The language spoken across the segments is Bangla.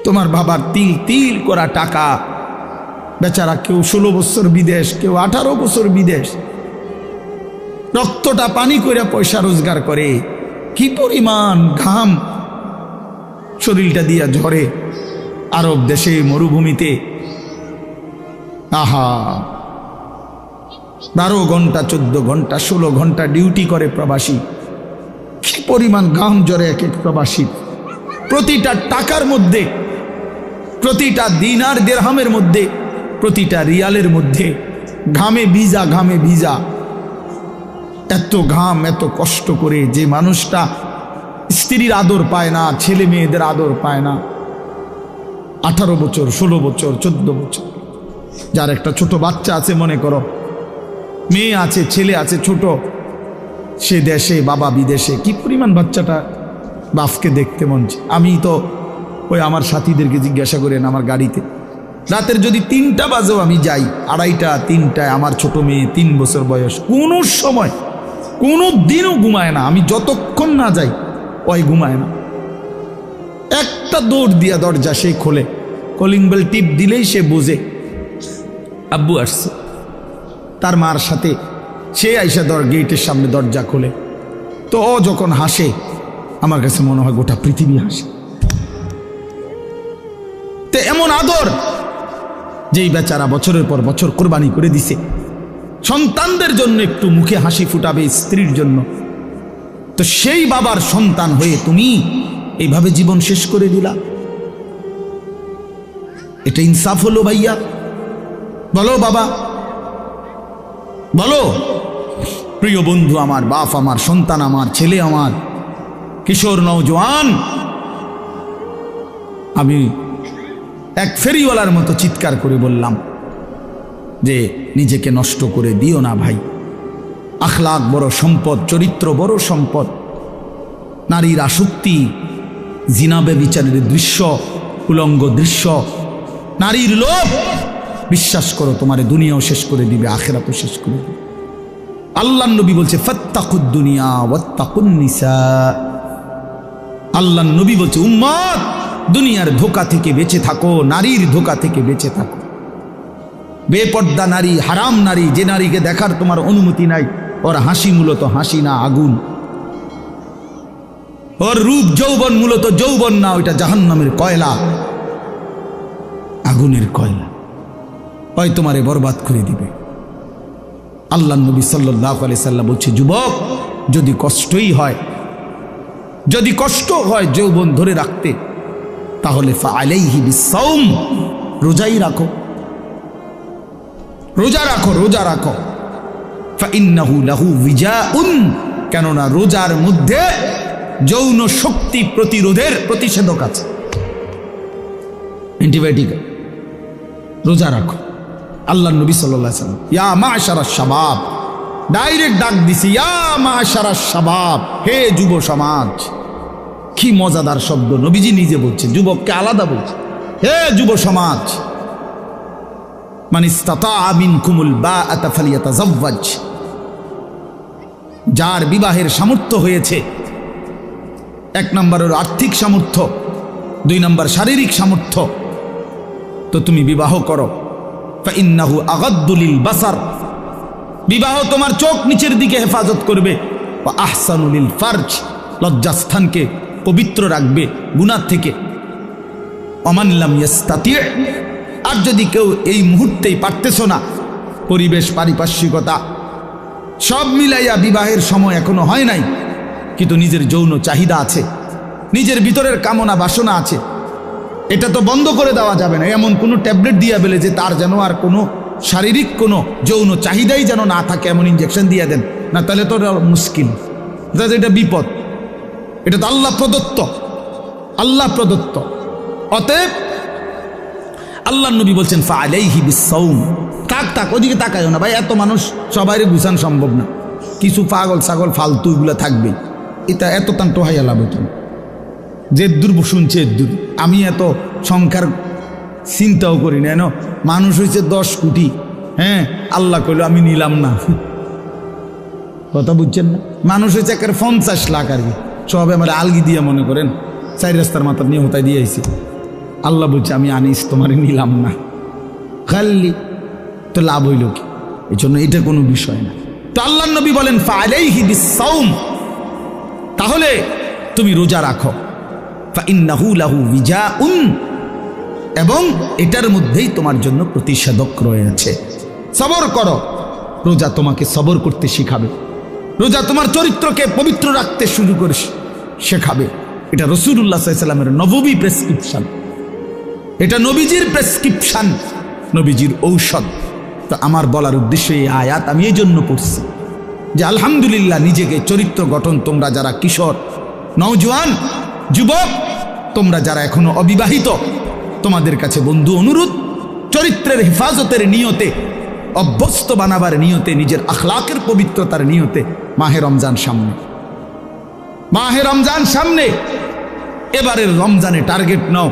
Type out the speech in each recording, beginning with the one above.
তোমার বাবার তিল তিল করা টাকা, বেচারা কেউ 16 বছর বিদেশ, কেউ 18 বছর বিদেশ, রক্তটা পানি করে পয়সা রোজগার করে, কি পরিমাণ ঘাম শরীরটা দিয়া ঝরে আরব দেশে মরুভূমিতে। আহা, 12 ঘন্টা 14 ঘন্টা 16 ঘন্টা ডিউটি করে প্রবাসী, কি পরিমাণ ঘাম ঝরে এক এক প্রবাসী। প্রতিটা টাকার মধ্যে, প্রতিটা দিনার দিরহামের মধ্যে, প্রতিটা রিয়ালের মধ্যে ঘামে ভিজা, ঘামে ভিজা। এত ঘাম, এত কষ্ট করে যে মানুষটা স্ত্রীর আদর পায় না, ছেলে মেয়েদের আদর পায় না, 18 বছর 16 বছর 14 বছর, যার একটা ছোট বাচ্চা আছে, মনে করো মেয়ে আছে, ছেলে আছে ছোট, সে দেশে বাবা বিদেশে, কি পরিমাণ বাচ্চাটা বাপকে দেখতে মন চায়। আমি তো ওই আমার সাথীদেরকে জিজ্ঞাসা করেন, আমার গাড়িতে রাতের যদি 3টা বাজেও আমি যাই, 2:30 3টায়, আমার ছোট মেয়ে 3 বছর বয়স, কোনো সময় কোনো দিনও ঘুমায় না। আমি যতক্ষণ না যাই ওই ঘুমায় না। একটা দৌড় দিয়া দরজা সে খোলে, কলিং বেল টিপ দিলেই সে বোঝে আব্বু আসছে। তার মার সাথে সে আইসা গেটের সামনে দরজা খোলে, তো ও যখন হাসে আমার কাছে মনে হয় গোটা পৃথিবী হাসে। তো এমন আদর, যেই বেচারা বছরের পর বছর কোরবানি করে দিছে সন্তানদের জন্য, একটু মুখে হাসি ফুটাবে স্ত্রীর জন্য, তো সেই বাবার সন্তান হয়ে তুমি এইভাবে জীবন শেষ করে দিলা। এটা ইনসাফ হলো ভাইয়া? বলো বাবা, বলো। প্রিয় বন্ধু আমার, বাপ আমার, সন্তান আমার, ছেলে আমার, কিশোর নওজোয়ান, আমি এক ফেরিওয়ালার মতো চিৎকার করে বললাম যে নিজেকে নষ্ট করে দিও না ভাই। আখলাক বড় সম্পদ, চরিত্র বড় সম্পদ। নারীর আসক্তি, জিনা ব্যভিচারের দৃশ্য, উলঙ্গ দৃশ্য, নারীর লোভ, বিশ্বাস করো তোমার দুনিয়াও শেষ করে দিবে, আখিরাতও শেষ করে দিবে। আল্লাহর নবী বলছে ফাত্তাকুদ দুনিয়া ওয়াত্তাকুন নিসা। আল্লাহর নবী বলছে উম্মত, দুনিয়ার ধোঁকা থেকে বেঁচে থাকো, নারীর ধোঁকা থেকে বেঁচে থাকো। বেপর্দা নারী, হারাম নারী, যে নারীকে দেখার তোমার অনুমতি নাই, ওর হাসি মূলত হাসি না, আগুন। ওর রূপ যৌবন মূলত যৌবন না, ওইটা জাহান্নামের কয়লা, আগুনের কয়লা, ওই তোমারে বরবাদ করে দিবে। আল্লাহ নবী সাল্লাল্লাহু আলাইহি সাল্লাম বলছে যুবক, যদি কষ্টই হয়, যদি কষ্ট হয় যৌবন ধরে রাখতে, তাহলে ফাআলাইহি বিসসাওম, রোজাই রাখো, রোজা রাখো, রোজা রাখো। ফাইন্নাহু লাহু বিজাউন, কেননা রোজার মধ্যে যৌন শক্তি প্রতিরোধের প্রতিষেধক আছে, অ্যান্টিবায়োটিক। রোজা রাখো। আল্লাহ নবী সাল্লাল্লাহু আলাইহি সাল্লাম ইয়া মাশারাশ শাবাব, ডাইরেক্ট ডাক দিছি, ইয়া মাশারাশ শাবাব, হে যুব সমাজ। কি মজাদার শব্দ, নবীজি নিজে বলছে, যুবককে আলাদা বলছে, হে যুব সমাজ। মান ইসতাতাআ মিনকুমুল বাআতা ফালিয়াতাযাওয়াজ, যার বিবাহের সামর্থ্য হয়েছে, 1 নম্বরের আর্থিক সামর্থ্য, 2 নম্বর শারীরিক সামর্থ্য, তো তুমি বিবাহ করো। ফাইন্নাহু আগাদ্দু লিল বাসার, বিবাহ তোমার চোখ নিচের দিকে হেফাজত করবে। ওয়া আহসানু লিল ফারজ, লজ্জাস্থানকে পবিত্র রাখবে গুনাহ থেকে। ওমান লাম ইয়াস্তাতি', আর যদি কেউ এই মুহূর্তেই পারতেছো না, পরিবেশ পারিপার্শ্বিকতা সব মিলাইয়া বিবাহের সময় এখনো হয় নাই, কিন্তু নিজের যৌন চাহিদা আছে, নিজের ভিতরের কামনা বাসনা আছে, এটা তো বন্ধ করে দেওয়া যাবে না। এমন কোনো ট্যাবলেট দিয়া বেলে যে তার যেন আর কোনো শারীরিক কোনো যৌন চাহিদাই যেন না থাকে, এমন ইঞ্জেকশন দিয়ে দেন না, তাহলে তো মুশকিল, এটা বিপদ। এটা তো আল্লাহ প্রদত্ত, আল্লাহ প্রদত্ত। অতএব আল্লাহ নবী বলছেন ফাআলাইহি বিসসাওম। তাক ওদিকে তাকায়ও না ভাই, এত মানুষ সবাইরে গুছান সম্ভব না, কিছু পাগল ছাগল ফালতু এগুলো থাকবে, এটা এত তান টোহাইয়া লাভ হতো। যে দূর শুনছে দূর, আমি এত সংখ্যার চিন্তাও করি না, এন মানুষ হয়েছে 10 কোটি, হ্যাঁ আল্লাহ কইল আমি নিলাম না, কথা বুঝছেন না? মানুষ হয়েছে একের 50 লাখ আর কি, সব আমার আলগি দিয়ে মনে করেন 4 রাস্তার মাথা নিয়ে হতায় দিয়ে আইছে, আল্লাহ বলছে আমি আনিস তোমারে নিলাম না, খালি তো লাভ হইল কি? এই জন্য এটা কোনো বিষয় না। তো আল্লাহ নবী বলেন ফাআলাইহি বিসসাওম, তাহলে তুমি রোজা রাখো, ফাইন্নাহু লাহু বিজাউন, এবং এটার মধ্যেই তোমার জন্য প্রতিষেধক রয়েছে। সবর করো, রোজা তোমাকে সবর করতে শিখাবে, রোজা তোমার চরিত্রকে পবিত্র রাখতে শুরু করে শেখাবে। এটা রাসূলুল্লাহ সাল্লাল্লাহু আলাইহি ওয়াসাল্লামের নববী প্রেসক্রিপশন, এটা নবীজির প্রেসক্রিপশন, নবীজির ঔষধ। তো আমার বলার উদ্দেশ্য এই আয়াত আমি এই জন্য পড়ছি যে আলহামদুলিল্লাহ, নিজেকে চরিত্র গঠন, তোমরা যারা কিশোর, নওজোয়ান, যুবক, তোমরা যারা এখনো অবিবাহিত, তোমাদের কাছে বন্ধু অনুরোধ, চরিত্রের হেফাজতের নিয়তে, অভ্যস্ত বানাবার নিয়তে, নিজের আখলাকের পবিত্রতার নিয়তে মাহে রমজান সামনে, মাহে রমজান সামনে, এবারের রমজানে টার্গেট নাও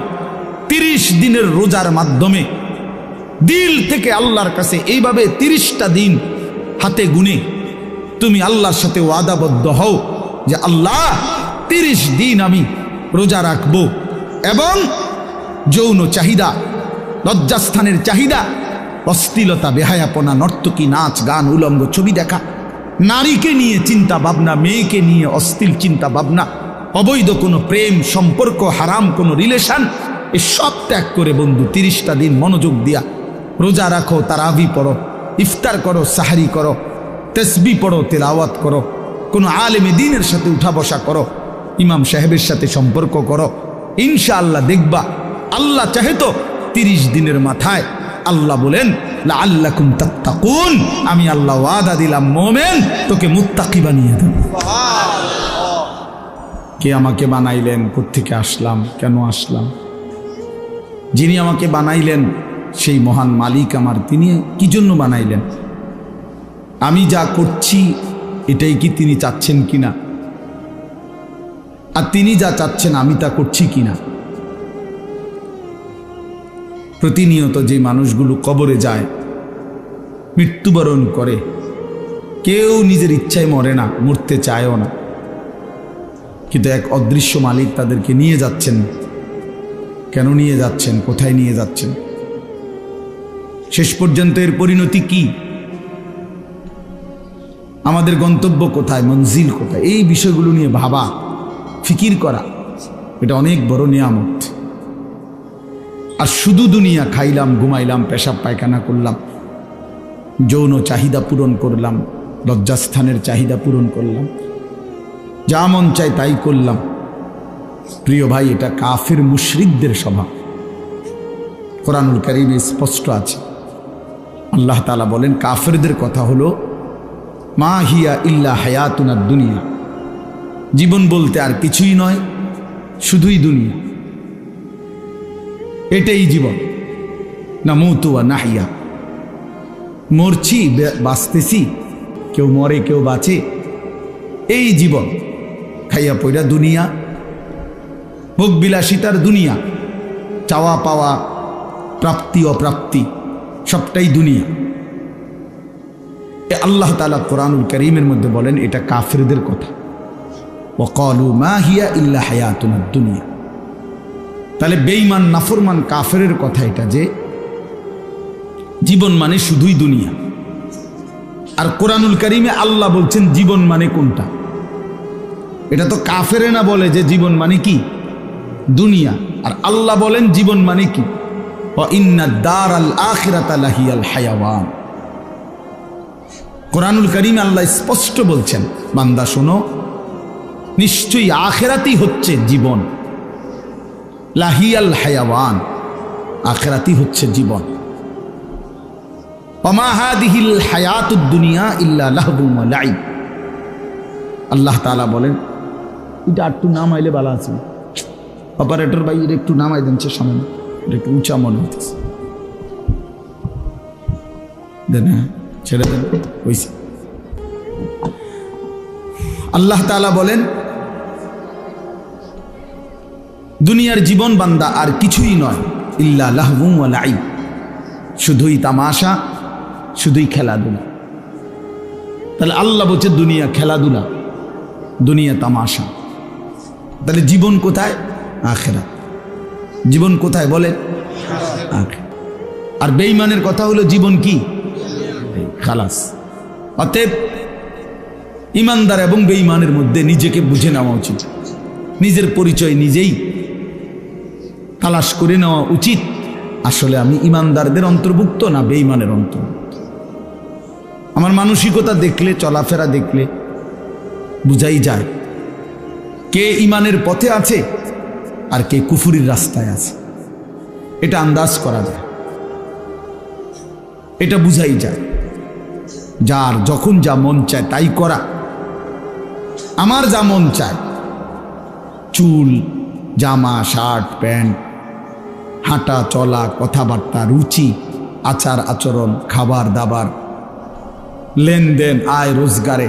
30 দিনের রোজার মাধ্যমে দিল থেকে আল্লাহর কাছে এইভাবে 30টা দিন হাতে গুনে তুমি আল্লাহর সাথে ওয়াদাবদ্ধ হও যে আল্লাহ 30 দিন আমি রোজা রাখবো, এবং যৌন চাহিদা, লজ্জাস্থানের চাহিদা, অশ্লীলতা, বেহায়াপনা, নর্তকী, নাচ গান, উলঙ্গ ছবি দেখা, নারীকে নিয়ে চিন্তা ভাবনা, মেয়েকে নিয়ে অশ্লীল চিন্তা ভাবনা, অবৈধ কোনো প্রেম সম্পর্ক, হারাম কোনো রিলেশন, এসব ত্যাগ করে বন্ধু 30টা দিন মনোযোগ দিয়া রোজা রাখো, তারাবি পড়ো, ইফতার করো, সাহারি করো, তসবিহ পড়ো, তেলাওয়াত করো, কোনো আলেমে দ্বীনের সাথে উঠা বসা করো, ইমাম সাহেবের সাথে সম্পর্ক করো, ইনশাআল্লাহ দেখবা আল্লাহ চাহে তো 30 দিনের মাথায় আল্লাহ বলেন লাআল্লাকুম তাত্তাকুন, আমি আল্লাহ ওয়াদা দিলাম মুমিন তোকে মুত্তাকি বানিয়ে দেব। কে আমাকে বানাইলেন? কোত্থেকে আসলাম? কেন আসলাম? যিনি আমাকে বানাইলেন সেই মহান মালিক আমার, তিনি কি জন্য বানাইলেন? আমি যা করছি এটাই কি তিনি চাচ্ছেন কিনা, আর তিনি যা চাচ্ছেন আমি তা করছি কিনা? প্রতিনিয়ত যে মানুষগুলো কবরে যায়, মৃত্যুবরণ করে, কেউ নিজের ইচ্ছায় মরে না, মরতে চায়ও না, কিন্তু এক অদৃশ্য মালিক তাদেরকে নিয়ে যাচ্ছেন। কেন নিয়ে যাচ্ছেন? কোথায় নিয়ে যাচ্ছেন? শেষ পর্যন্ত এর পরিণতি কি? আমাদের গন্তব্য কোথায়? মঞ্জিল কোথায়? এই বিষয়গুলো নিয়ে ভাবা, ফিকির করা, এটা অনেক বড় নিয়ামত। আর শুধু দুনিয়া খাইলাম, ঘুমাইলাম, পেশাব পায়খানা করলাম, যৌন চাহিদা পূরণ করলাম, লজ্জাস্থানের চাহিদা পূরণ করলাম, যা মন চাই তাই করলাম, প্রিয় ভাই, এটা কাফির মুশরিকদের স্বভাব। কোরআনুল কারীমে স্পষ্ট আছে, আল্লাহ তাআলা বলেন কাফিরদের কথা হলো মা হিয়া ইল্লা হায়াতুনা দুনিয়া, জীবন বলতে আর কিছুই নয়, শুধুই দুনিয়া, এটাই জীবন। নামুতু ওয়া নাহইয়া, মরছি, বাঁচতেছি, কেউ মরে কেউ বাঁচে, এই জীবন। খাইয়া পয়রা দুনিয়া, ভোগ বিলাসিতার দুনিয়া, চাওয়া পাওয়া, প্রাপ্তি অপ্রাপ্তি, সবটাই দুনিয়া। আল্লাহ তাআলা কোরআনুল কারীমের মধ্যে বলেন এটা কাফিরদের কথা, ওয়াকালু মা হিয়া ইল্লা হায়াতুনা দুনিয়া। তাহলে বেঈমান নাফরমান কাফেরের কথা এটা, যে জীবন মানে শুধুই দুনিয়া। আর কোরআনুল কারীমে আল্লাহ বলছেন জীবন মানে কোনটা? এটা তো কাফেরে না বলে যে জীবন মানে কি? দুনিয়া। আর আল্লাহ বলেন জীবন মানে কি? ওয়া ইন্নাদ দারাল আখিরাতা লাহিয়াল হায়াওয়ান। কোরআনুল কারীমে আল্লাহ স্পষ্ট বলছেন, বান্দা শোনো, নিশ্চয়ই আখিরাতই হচ্ছে জীবন, লাহিয়াল হায়াওয়ান, আখিরাতই হচ্ছে জীবন। ওয়া মা হাদিহিল হায়াতুদ দুনিয়া ইল্লা লাহবুন ওয়া লাইব। আল্লাহ তাআলা বলেন, এটা একটু নামাইলে ভালো আছে, অপারেটর ভাই এটা একটু নামাই দেন, সামনে এটা একটু উঁচা মনে হতেছে, দেন, হ্যাঁ ছেড়ে দেন, হইছে। আল্লাহ তাআলা বলেন দুনিয়ার জীবন বান্দা আর কিছুই নয়, ইল্লা লাহবুন ওয়া লাইব, শুধুই তামাশা, শুধুই খেলাধুলা। তাহলে আল্লাহ বলছে দুনিয়া খেলাধুলা, দুনিয়া তামাশা। তাহলে জীবন কোথায়? আখিরাত। জীবন কোথায় বলেন? আর বেঈমানের কথা হলো জীবন কি? খালাস। অতএব ইমানদার এবং বেঈমানের মধ্যে নিজেকে বুঝে নেওয়া উচিত, নিজের পরিচয় নিজেই তালাশ করে নেওয়া উচিত। আসলে আমি ইমানদারদের অন্তর্ভুক্ত না বেঈমানের অন্তর্ভুক্ত? আমার মানসিকতা দেখলে, চলাফেরা দেখলে বুঝাই যায় কে ইমানের পথে আছে আর কে কুফুরির রাস্তায় আছে। এটা আন্দাজ করা যায়, এটা বুঝাই যায়। যার যখন যা মন চায় তাই করা। আমার যা মন চায়, চুল, জামা, শার্ট, প্যান্ট, হাঁটা চলা, কথাবার্তা, রুচি, আচার আচরণ, খাবার দাবার, লেনদেন, আয় রোজগারে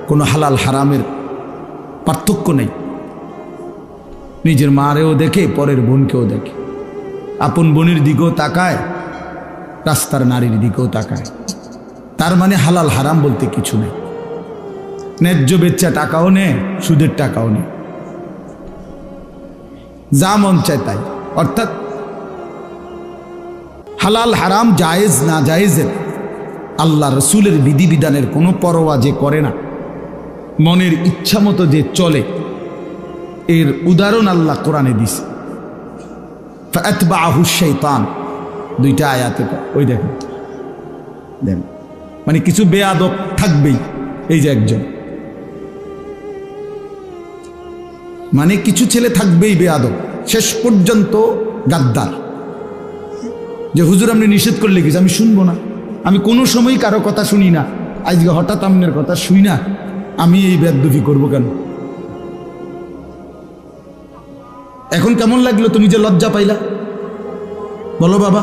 কোনো হালাল হারামের পার্থক্য নেই। নিজের মারেও দেখে, পরের বোনকেও দেখে, আপন বোনের দিকেও তাকায়, রাস্তার নারীর দিকেও তাকায়। তার মানে হালাল হারাম বলতে কিছু নেই। ন্যায্য বেচ্চা টাকাও নেয়, সুদের টাকাও নেয়, যা মন চায় তাই। অর্থাৎ হালাল হারাম, জায়েজ না জায়েজের, আল্লাহ রসুলের বিধিবিধানের কোনো পরোয়া যে করে না, মনের ইচ্ছা মতো যে চলে, এর উদাহরণ আল্লাহ কোরআনে দিছে। ফাতবাহু শাইতান, দুইটা আয়াতে ওই দেখেন, মানে কিছু বেয়াদব থাকবেই। এই যে একজন, মানে কিছু ছেলে থাকবেই বেয়াদব, শেষ পর্যন্ত গাদ্দার। যে হুজুর আপনি নিষেধ করলে কিছু আমি শুনবো না, আমি কোনো সময় কারো কথা শুনি না, আজকে হঠাৎ আপনার কথা শুই না, আমি এই বেয়াদবি করবো কেন? এখন কেমন লাগলো তুমি যে লজ্জা পাইলা? বলো বাবা,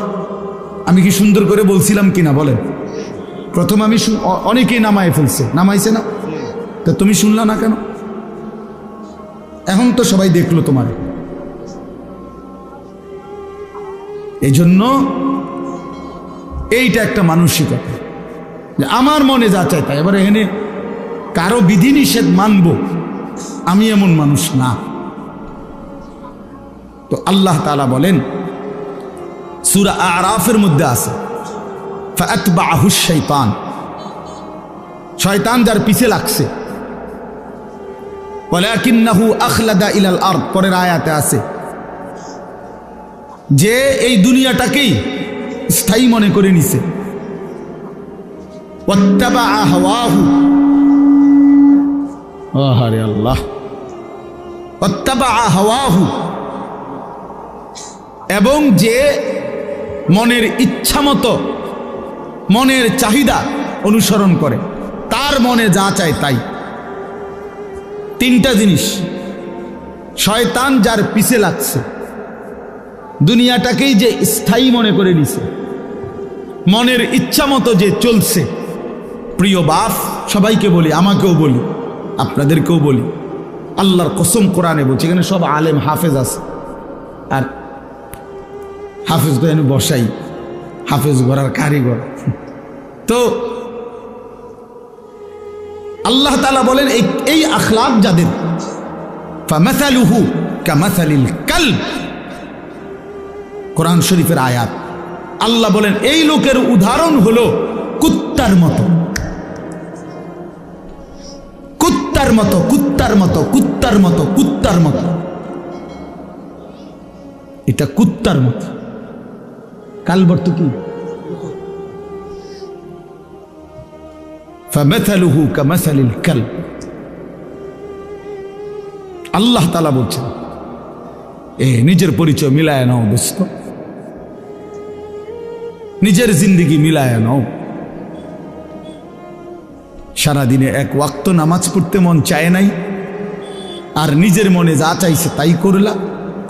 আমি কি সুন্দর করে বলছিলাম কিনা বলেন? প্রথম আমি অনেকেই নামায় ফেলছে, নামাইছে না? তো তুমি শুনলা না কেন? এখন তো সবাই দেখলো তোমার। এই জন্য এইটা একটা মানসিকতা যে আমার মনে যা চায় তাই। এবার এখানে কারো বিধিনিষেধ মানব, আমি এমন মানুষ না। তো আল্লাহ তাআলা বলেন, সূরা আরাফের মধ্যে আছে, ফাতবাহু শাইতান, শয়তান যার পিছে লাগছে। ওয়ালাকিন্নাহু আখলাদা ইলাল আরদ, পরের আয়াতে আছে যে এই দুনিয়াটাকেই স্থায়ী মনে করে নিছে। ওয়াত্তাবা হাওয়াহু, আহারে আল্লাহ, ওয়াত্তাবা হাওয়াহু, এবং যে মনের ইচ্ছা মতো, মনের চাহিদা অনুসরণ করে, তার মনে যা চায় তাই। তিনটা জিনিস, শয়তান যার পিছে লাগছে, দুনিয়াটাকেই যে স্থায়ী মনে করে নিছে, মনের ইচ্ছা মতো যে চলছে। প্রিয় বাপ, সবাইকে বলি, আমাকেও বলি, আপনাদেরকেও বলি, আল্লাহর কসম কোরআনে বলছি, এখানে সব আলেম হাফেজ আছে, আর হাফেজ তো এনে বসাই, হাফেজ গড়ার কারিগর। তো আল্লাহ তাআলা বলেন এই আখলাক যাদের, ফামাসালুহু কামাসালিল কালব, কোরআন শরীফের আয়াত। আল্লাহ বলেন এই লোকের উদাহরণ হলো কুত্তার মতো, কুত্তার মতো, কুত্তার মতো, কুত্তার মতো, কুত্তার মতো। এটা কুত্তার মতো। কালব তো কি? ফামাসালুহু কামাসালিল কালব। আল্লাহ তাআলা বলছেন, নিজের পরিচয় মিলায় নাও দোস্ত, নিজের জিন্দেগি মিলায় নাও। সারাদিনে এক ওয়াক্ত নামাজ পড়তে মন চায় নাই, আর নিজের মনে যা চাইছে তাই করলা,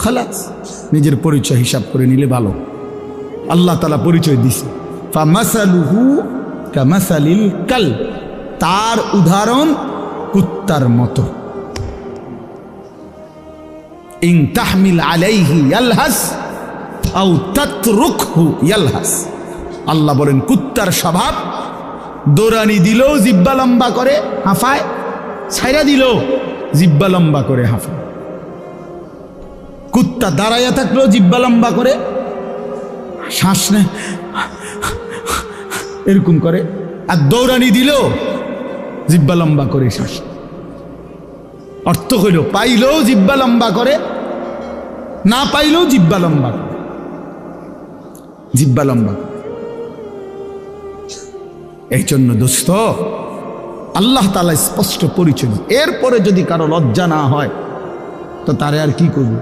খালাস। নিজের পরিচয় হিসাব করে নিলে ভালো। আল্লাহ তাআলা পরিচয় দিছে, ফামাসালুহু কামাসালিল কালব, তার উদাহরণ কুত্তার মতো। ইন তাহমিল আলাইহি ইয়ালহাস আও তাতরুকহু ইয়ালহাস। আল্লাহ বলেন কুত্তার স্বভাব, দৌড়ানি দিলেও জিব্বা লম্বা করে হাঁফায়, ছাইরা দিলেও জিব্বা লম্বা করে হাঁফায়। কুত্তা দাঁড়াইয়া থাকলেও জিব্বা লম্বা করে, শ্বাস নেয় এরকম করে, আর দৌড়ানি দিলেও জিব্বা লম্বা করে শ্বাস। অর্থ হইল পাইলেও জিব্বা লম্বা করে, না পাইলেও জিব্বা লম্বা করে, জিব্বা লম্বা। এই জন্য দোস্ত আল্লাহ তাআলা স্পষ্ট পরিচয়। এরপরে যদি কারো লজ্জা না হয় তো তারে আর কি করবে?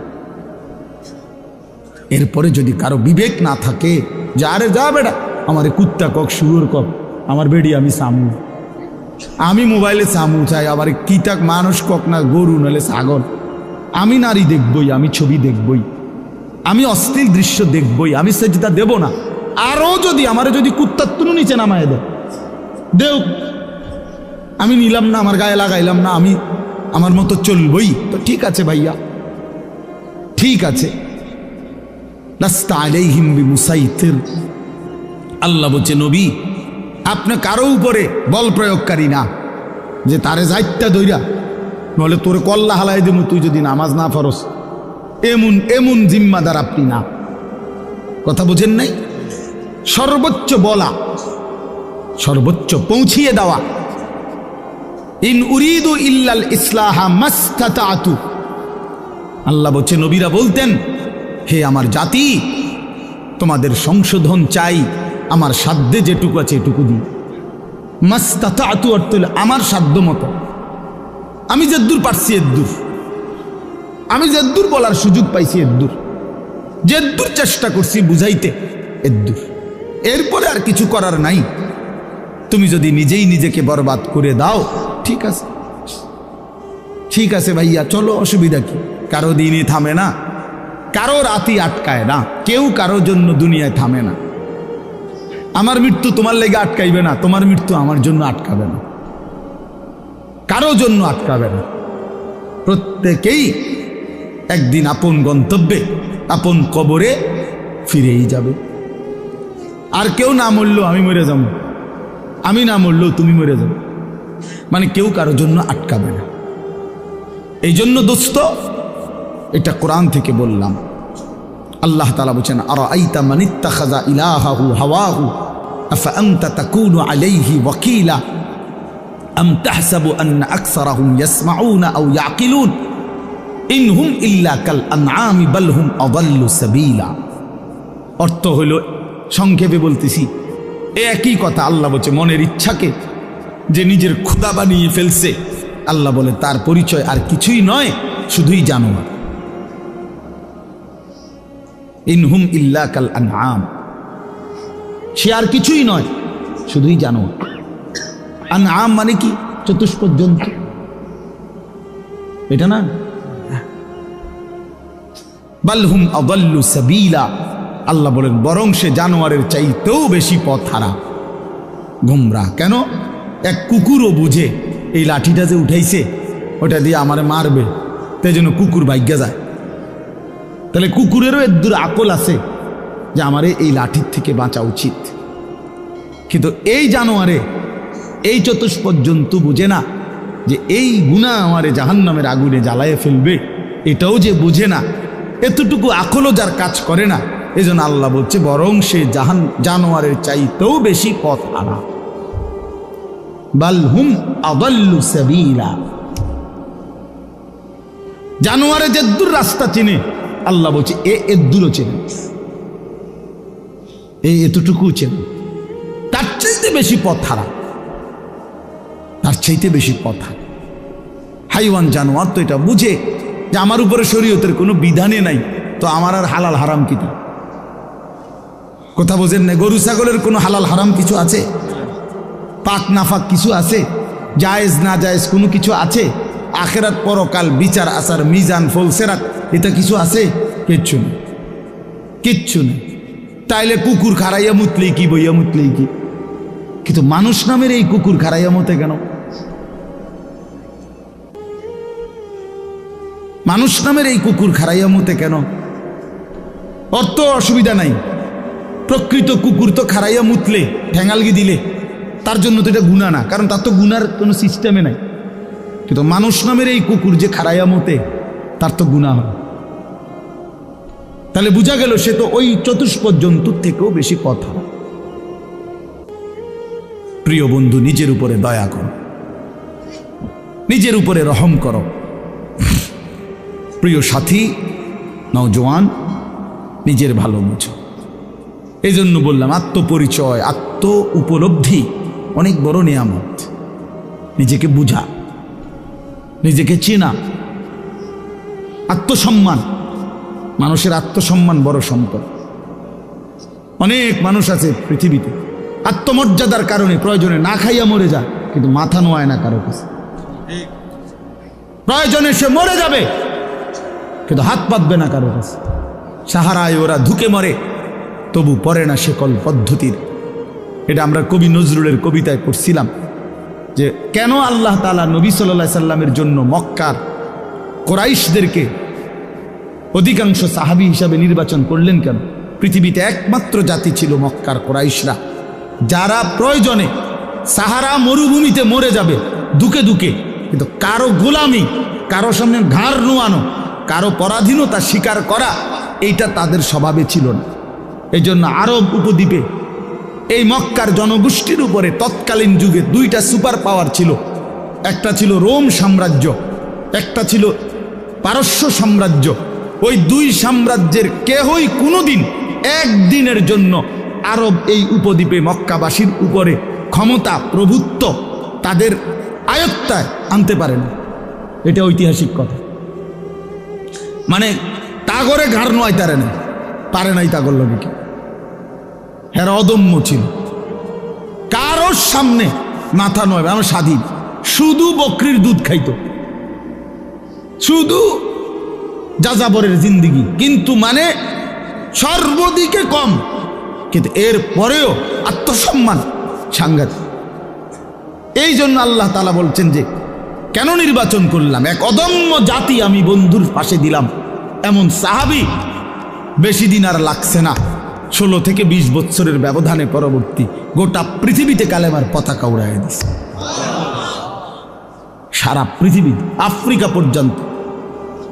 এরপরে যদি কারো বিবেক না থাকে যে আরে যা বেটা, আমারে কুত্তা কক, শুয়োর কক, আমার বেডি আমি সামু, আমি মোবাইলে সামু চাই, আবার কিতাক মানুষ কক না গরু নাহলে ছাগল, আমি নারী দেখবই, আমি ছবি দেখবই, আমি অশ্লীল দৃশ্য দেখবই, আমি সেজদা দেব না। আরও যদি আমারে যদি কুত্তার তুলু নিচে নামায় দেও, আমি নিলাম না, আমার গায়ে লাগাইলাম না, আমি আমার মতো চলবই, তো ঠিক আছে ভাইয়া, ঠিক আছে। লাস্তা আলাইহিম বিমুসাইতির, আল্লাহ বলছে নবী আপনি কারো উপরে বল প্রয়োগকারী না, যে তারে যাইত্যা দইরা নলে তোর কল্লা হালাই দেবো তুই যদি নামাজ না ফরস, এমন এমন জিম্মাদার আপনি না। কথা বুঝেন নাই? সর্বোচ্চ বলা, সর্বোচ্চ পৌঁছিয়ে দেওয়া। ইন উরিদু ইল্লাল ইসলাহা মাস্তাতাতু, আল্লাহ বলছে নবীরা বলতেন হে আমার জাতি, তোমাদের সংশোধন চাই আমার সাধ্যে যেটুকু আছে এটুকু দিই। মাস্তাতাতু অর্থ হলো আমার সাধ্য মতো, আমি যেদূর পারছি এদূর, আমি যেদূর বলার সুযোগ পাইছি এদূর, যেদূর চেষ্টা করছি বুঝাইতে এদূর, এরপরে আর কিছু করার নাই। তুমি যদি নিজেই নিজেকে বরবাদ করে দাও, ঠিক আছে, ঠিক আছে ভাইয়া চলো, অসুবিধা কি? কারো দিনই থামে না, কারো রাতই আটকায় না, কেউ কারো জন্য দুনিয়ায় থামে না। আমার মৃত্যু তোমার লেগে আটকাইবে না, তোমার মৃত্যু আমার জন্য আটকাবে না, কারো জন্য আটকাবে না। প্রত্যেকেই একদিন আপন গন্তব্যে, আপন কবরে ফিরেই যাবে। আর কেউ না মরলেও আমি মরে যাব, আমি না মরলেও তুমি মরে যাবে, মানে কেউ কারো জন্য আটকাবে না। এই জন্য দোস্ত, এটা কোরআন থেকে বললাম। আল্লাহ তাআলা বলেন আরাআইতা মান ইত্তাখাযা ইলাহাহু হাওয়াহু আফা আনতা তাকুনু আলাইহি ওয়াকিলা আম তাহসাবু আন্না আকসারাহুম ইয়াসমাউনা আও ইয়াকিলুন ইনহুম ইল্লা কাল আনআমি বাল হুম আযাল্লু সাবিলা। অর্থ হলো, সংক্ষেপে বলতেছি, একই কথা। আল্লাহ বলছে মনের ইচ্ছাকে যে নিজের খোদা বানিয়ে ফেলছে, আল্লাহ বলে তার পরিচয় আর কিছুই নয়, শুধুই জানোয়ার। ইনহুম ইল্লা কাল আনআম, সে আর কিছুই নয়, শুধুই জানোয়ার। আনআম মানে কি? চতুষ্পদ জন্তু, এটা না? বাল হুম আযাল্লু সাবিলা, আল্লাহ বলেন বরং সে জানোয়ারের চাইতেও বেশি পথ হারা, গোমরা। কেন? এক কুকুরও বুঝে এই লাঠিটা যে উঠাইছে ওটা দিয়ে আমারে মারবে, তাই জন্য কুকুর ভাগ্যা যায়। তাহলে কুকুরেরও এদূর আকল আছে যে আমারে এই লাঠির থেকে বাঁচা উচিত, কিন্তু এই জানোয়ারে, এই চতুষ্পদ জন্তু বুঝে না যে এই গুনাহ আমারে জাহান্নামের আগুনে জ্বালায়ে ফেলবে, এটাও যে বুঝে না, এতটুকু আকলও যার কাজ করে না। এই জন্য আল্লাহ বলছে বরং সে জানোয়ারের চাইতেও বেশি পথ হারা। বাল হুম আযাল্লু সাবিলা, জানোয়ারে যেদূর রাস্তা চিনে, আল্লাহ বলছে এদূরও চেনে, এতটুকু চেনে, তার চাইতে বেশি পথ হারা, তার চাইতে বেশি পথ হারা। হাইওয়ান জানোয়ার তো এটা বুঝে যে আমার উপরে শরীয়তের কোনো বিধানে নাই, তো আমার আর হালাল হারাম কি? কথা বোঝেন না? গরু ছাগলের কোনো হালাল হারাম কিছু আছে? পাক নাফাক কিছু আছে? জায়েজ না জায়েজ কোনো কিছু আছে? আখেরাত পরকাল বিচার আচার মিজান ফলসেরাত এটা কিছু আছে? কিচ্ছু নেই, কিচ্ছু নেই। তাইলে কুকুর খারাইয়া মুতলেই কি, বইয়া মুতলেই কি? কিন্তু মানুষ নামের এই কুকুর খারাইয়া মতে কেন? মানুষ নামের এই কুকুর খারাইয়া মতে কেন? অর্থ অসুবিধা নাই, প্রকৃত কুকুর তো খারাইয়া মুতলে, ঠ্যাঙালগি দিলে তার জন্য তো এটা গুনাহ না, কারণ তার তো গুনার কোনো সিস্টেমে নাই। কিন্তু মানুষ নামের এই কুকুর যে খারাইয়া মতে, তার তো গুনাহ হয়। তাহলে বোঝা গেল সে তো ওই চতুষ্পদ জন্তুর থেকেও বেশি কথা। প্রিয় বন্ধু, নিজের উপরে দয়া করো, নিজের উপরে রহম করো। প্রিয় সাথী নওজোয়ান, নিজের ভালো বুঝো। এই জন্য বললাম আত্মপরিচয়, আত্ম উপলব্ধি অনেক বড় নিয়ামত। নিজেকে বুঝা, নিজেকে চেনা, আত্মসম্মান। মানুষের আত্মসম্মান বড় সম্পদ। অনেক মানুষ আছে পৃথিবীতে আত্মমর্যাদার কারণে প্রয়োজনে না খাইয়া মরে যায়, কিন্তু মাথা নোয়ায় না কারো কাছে। প্রয়োজনে সে মরে যাবে, কিন্তু হাত পাতবে না কারো কাছে। সাহারায় ওরা ধুকে মরে, তবু পড়ে না শেকল পদ্ধতির। এটা আমরা কবি নজরুলের কবিতায় পড়ছিলাম যে কেন আল্লাহ তাআলা নবী সাল্লাল্লাহু আলাইহি সাল্লামের জন্য মক্কার কুরাইশদেরকে অধিকাংশ সাহাবী হিসাবে নির্বাচন করলেন কেন? পৃথিবীতে একমাত্র জাতি ছিল মক্কার কুরাইশরা, যারা প্রয়োজনে সাহারা মরুভূমিতে মরে যাবে দুকে দুকে, কিন্তু কারো গোলামি, কারো সামনে ঘাড় নোয়ানো, কারো পরাধীনতা স্বীকার করা, এইটা তাদের স্বভাবে ছিল না। এই জন্য আরব উপদ্বীপে এই মক্কার জনগোষ্ঠীর উপরে তৎকালীন যুগে দুইটা সুপার পাওয়ার ছিল। একটা ছিল রোম সাম্রাজ্য, একটা ছিল পারস্য সাম্রাজ্য। ওই দুই সাম্রাজ্যের কেহই কোনোদিন একদিনের জন্য আরব এই উপদ্বীপে মক্কাবাসীর উপরে ক্ষমতা, প্রভুত্ব তাদের আয়ত্তায় আনতে পারে না। এটা ঐতিহাসিক কথা। মানে তাগরে ঘাড় নোয়াই তারে না, পারে নাই তাগর লগে কি। হেরা অদম্য ছিল, কারোর সামনে মাথা নয়। আমার স্বাধীন, শুধু বকরির দুধ খাইতো, শুধু যাযাবরের জিন্দিগি, কিন্তু মানে সর্বদিকে কম, কিন্তু এর পরেও আত্মসম্মান সাংঘাতিক। এই জন্য আল্লাহ তাআলা বলছেন যে কেন নির্বাচন করলাম, এক অদম্য জাতি আমি বন্ধুর পাশে দিলাম। এমন সাহাবী বেশি দিন আর লাগছে না, 16 থেকে 20 বছরের ব্যবধানে পরবর্তী গোটা পৃথিবীতে কালেমার পতাকা উড়াইয়া দিছে। সারা পৃথিবী, আফ্রিকা পর্যন্ত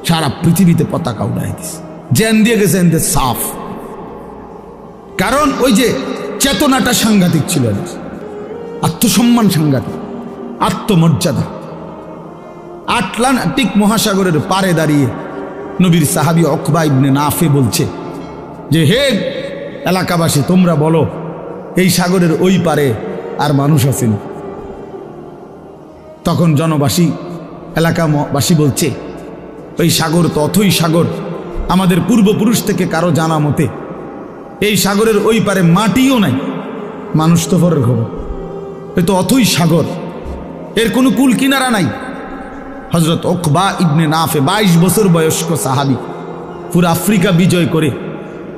সারা পৃথিবীতে পতাকা উড়াই দিছে। জেন দিয়ে গেছে এনদের সাফ, কারণ ওই যে চেতনাটা সাংঘাতিক ছিল, আত্মসম্মান সাংঘাতিক, আত্মমর্যাদা। আটলান্টিক মহাসাগরের পারে দাঁড়িয়ে নবীর সাহাবী উকবা ইবনে নাফে বলছে যে হে এলাকাবাসী, তোমরা বলো এই সাগরের ওই পারে আর মানুষ আছেন? তখন জনবাসী, এলাকাবাসী বলছে ওই সাগর তো অথই সাগর, আমাদের পূর্বপুরুষ থেকে কারো জানা মতে এই সাগরের ওই পারে মাটিও নাই, মানুষ তো পরের খবর। এ তো অথই সাগর, এর কোনো কুল কিনারা নাই। হযরত উকবা ইবনে নাফে 22 বছর বয়স্ক সাহাবী, পুরো আফ্রিকা বিজয় করে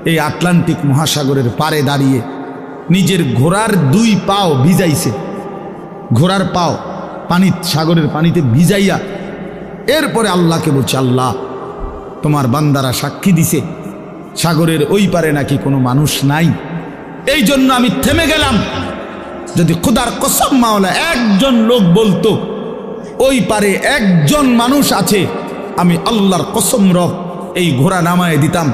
এই আটলান্টিক মহাসাগরের পারে দাঁড়িয়ে নিজের ঘোড়ার 2 পাও ভিজাইছে, ঘোড়ার পাও পানি, সাগরের পানিতে ভিজাইয়া এরপরে আল্লাহকে বলছে, আল্লাহ তোমার বান্দারা সাক্ষী দিছে সাগরের ওই পারে নাকি কোনো মানুষ নাই, এই জন্য আমি থেমে গেলাম। যদি খোদার কসম মাওলা একজন লোক বলতো ওই পারে একজন মানুষ আছে, আমি আল্লাহর কসম রব এই ঘোড়া নামায় দিতাম,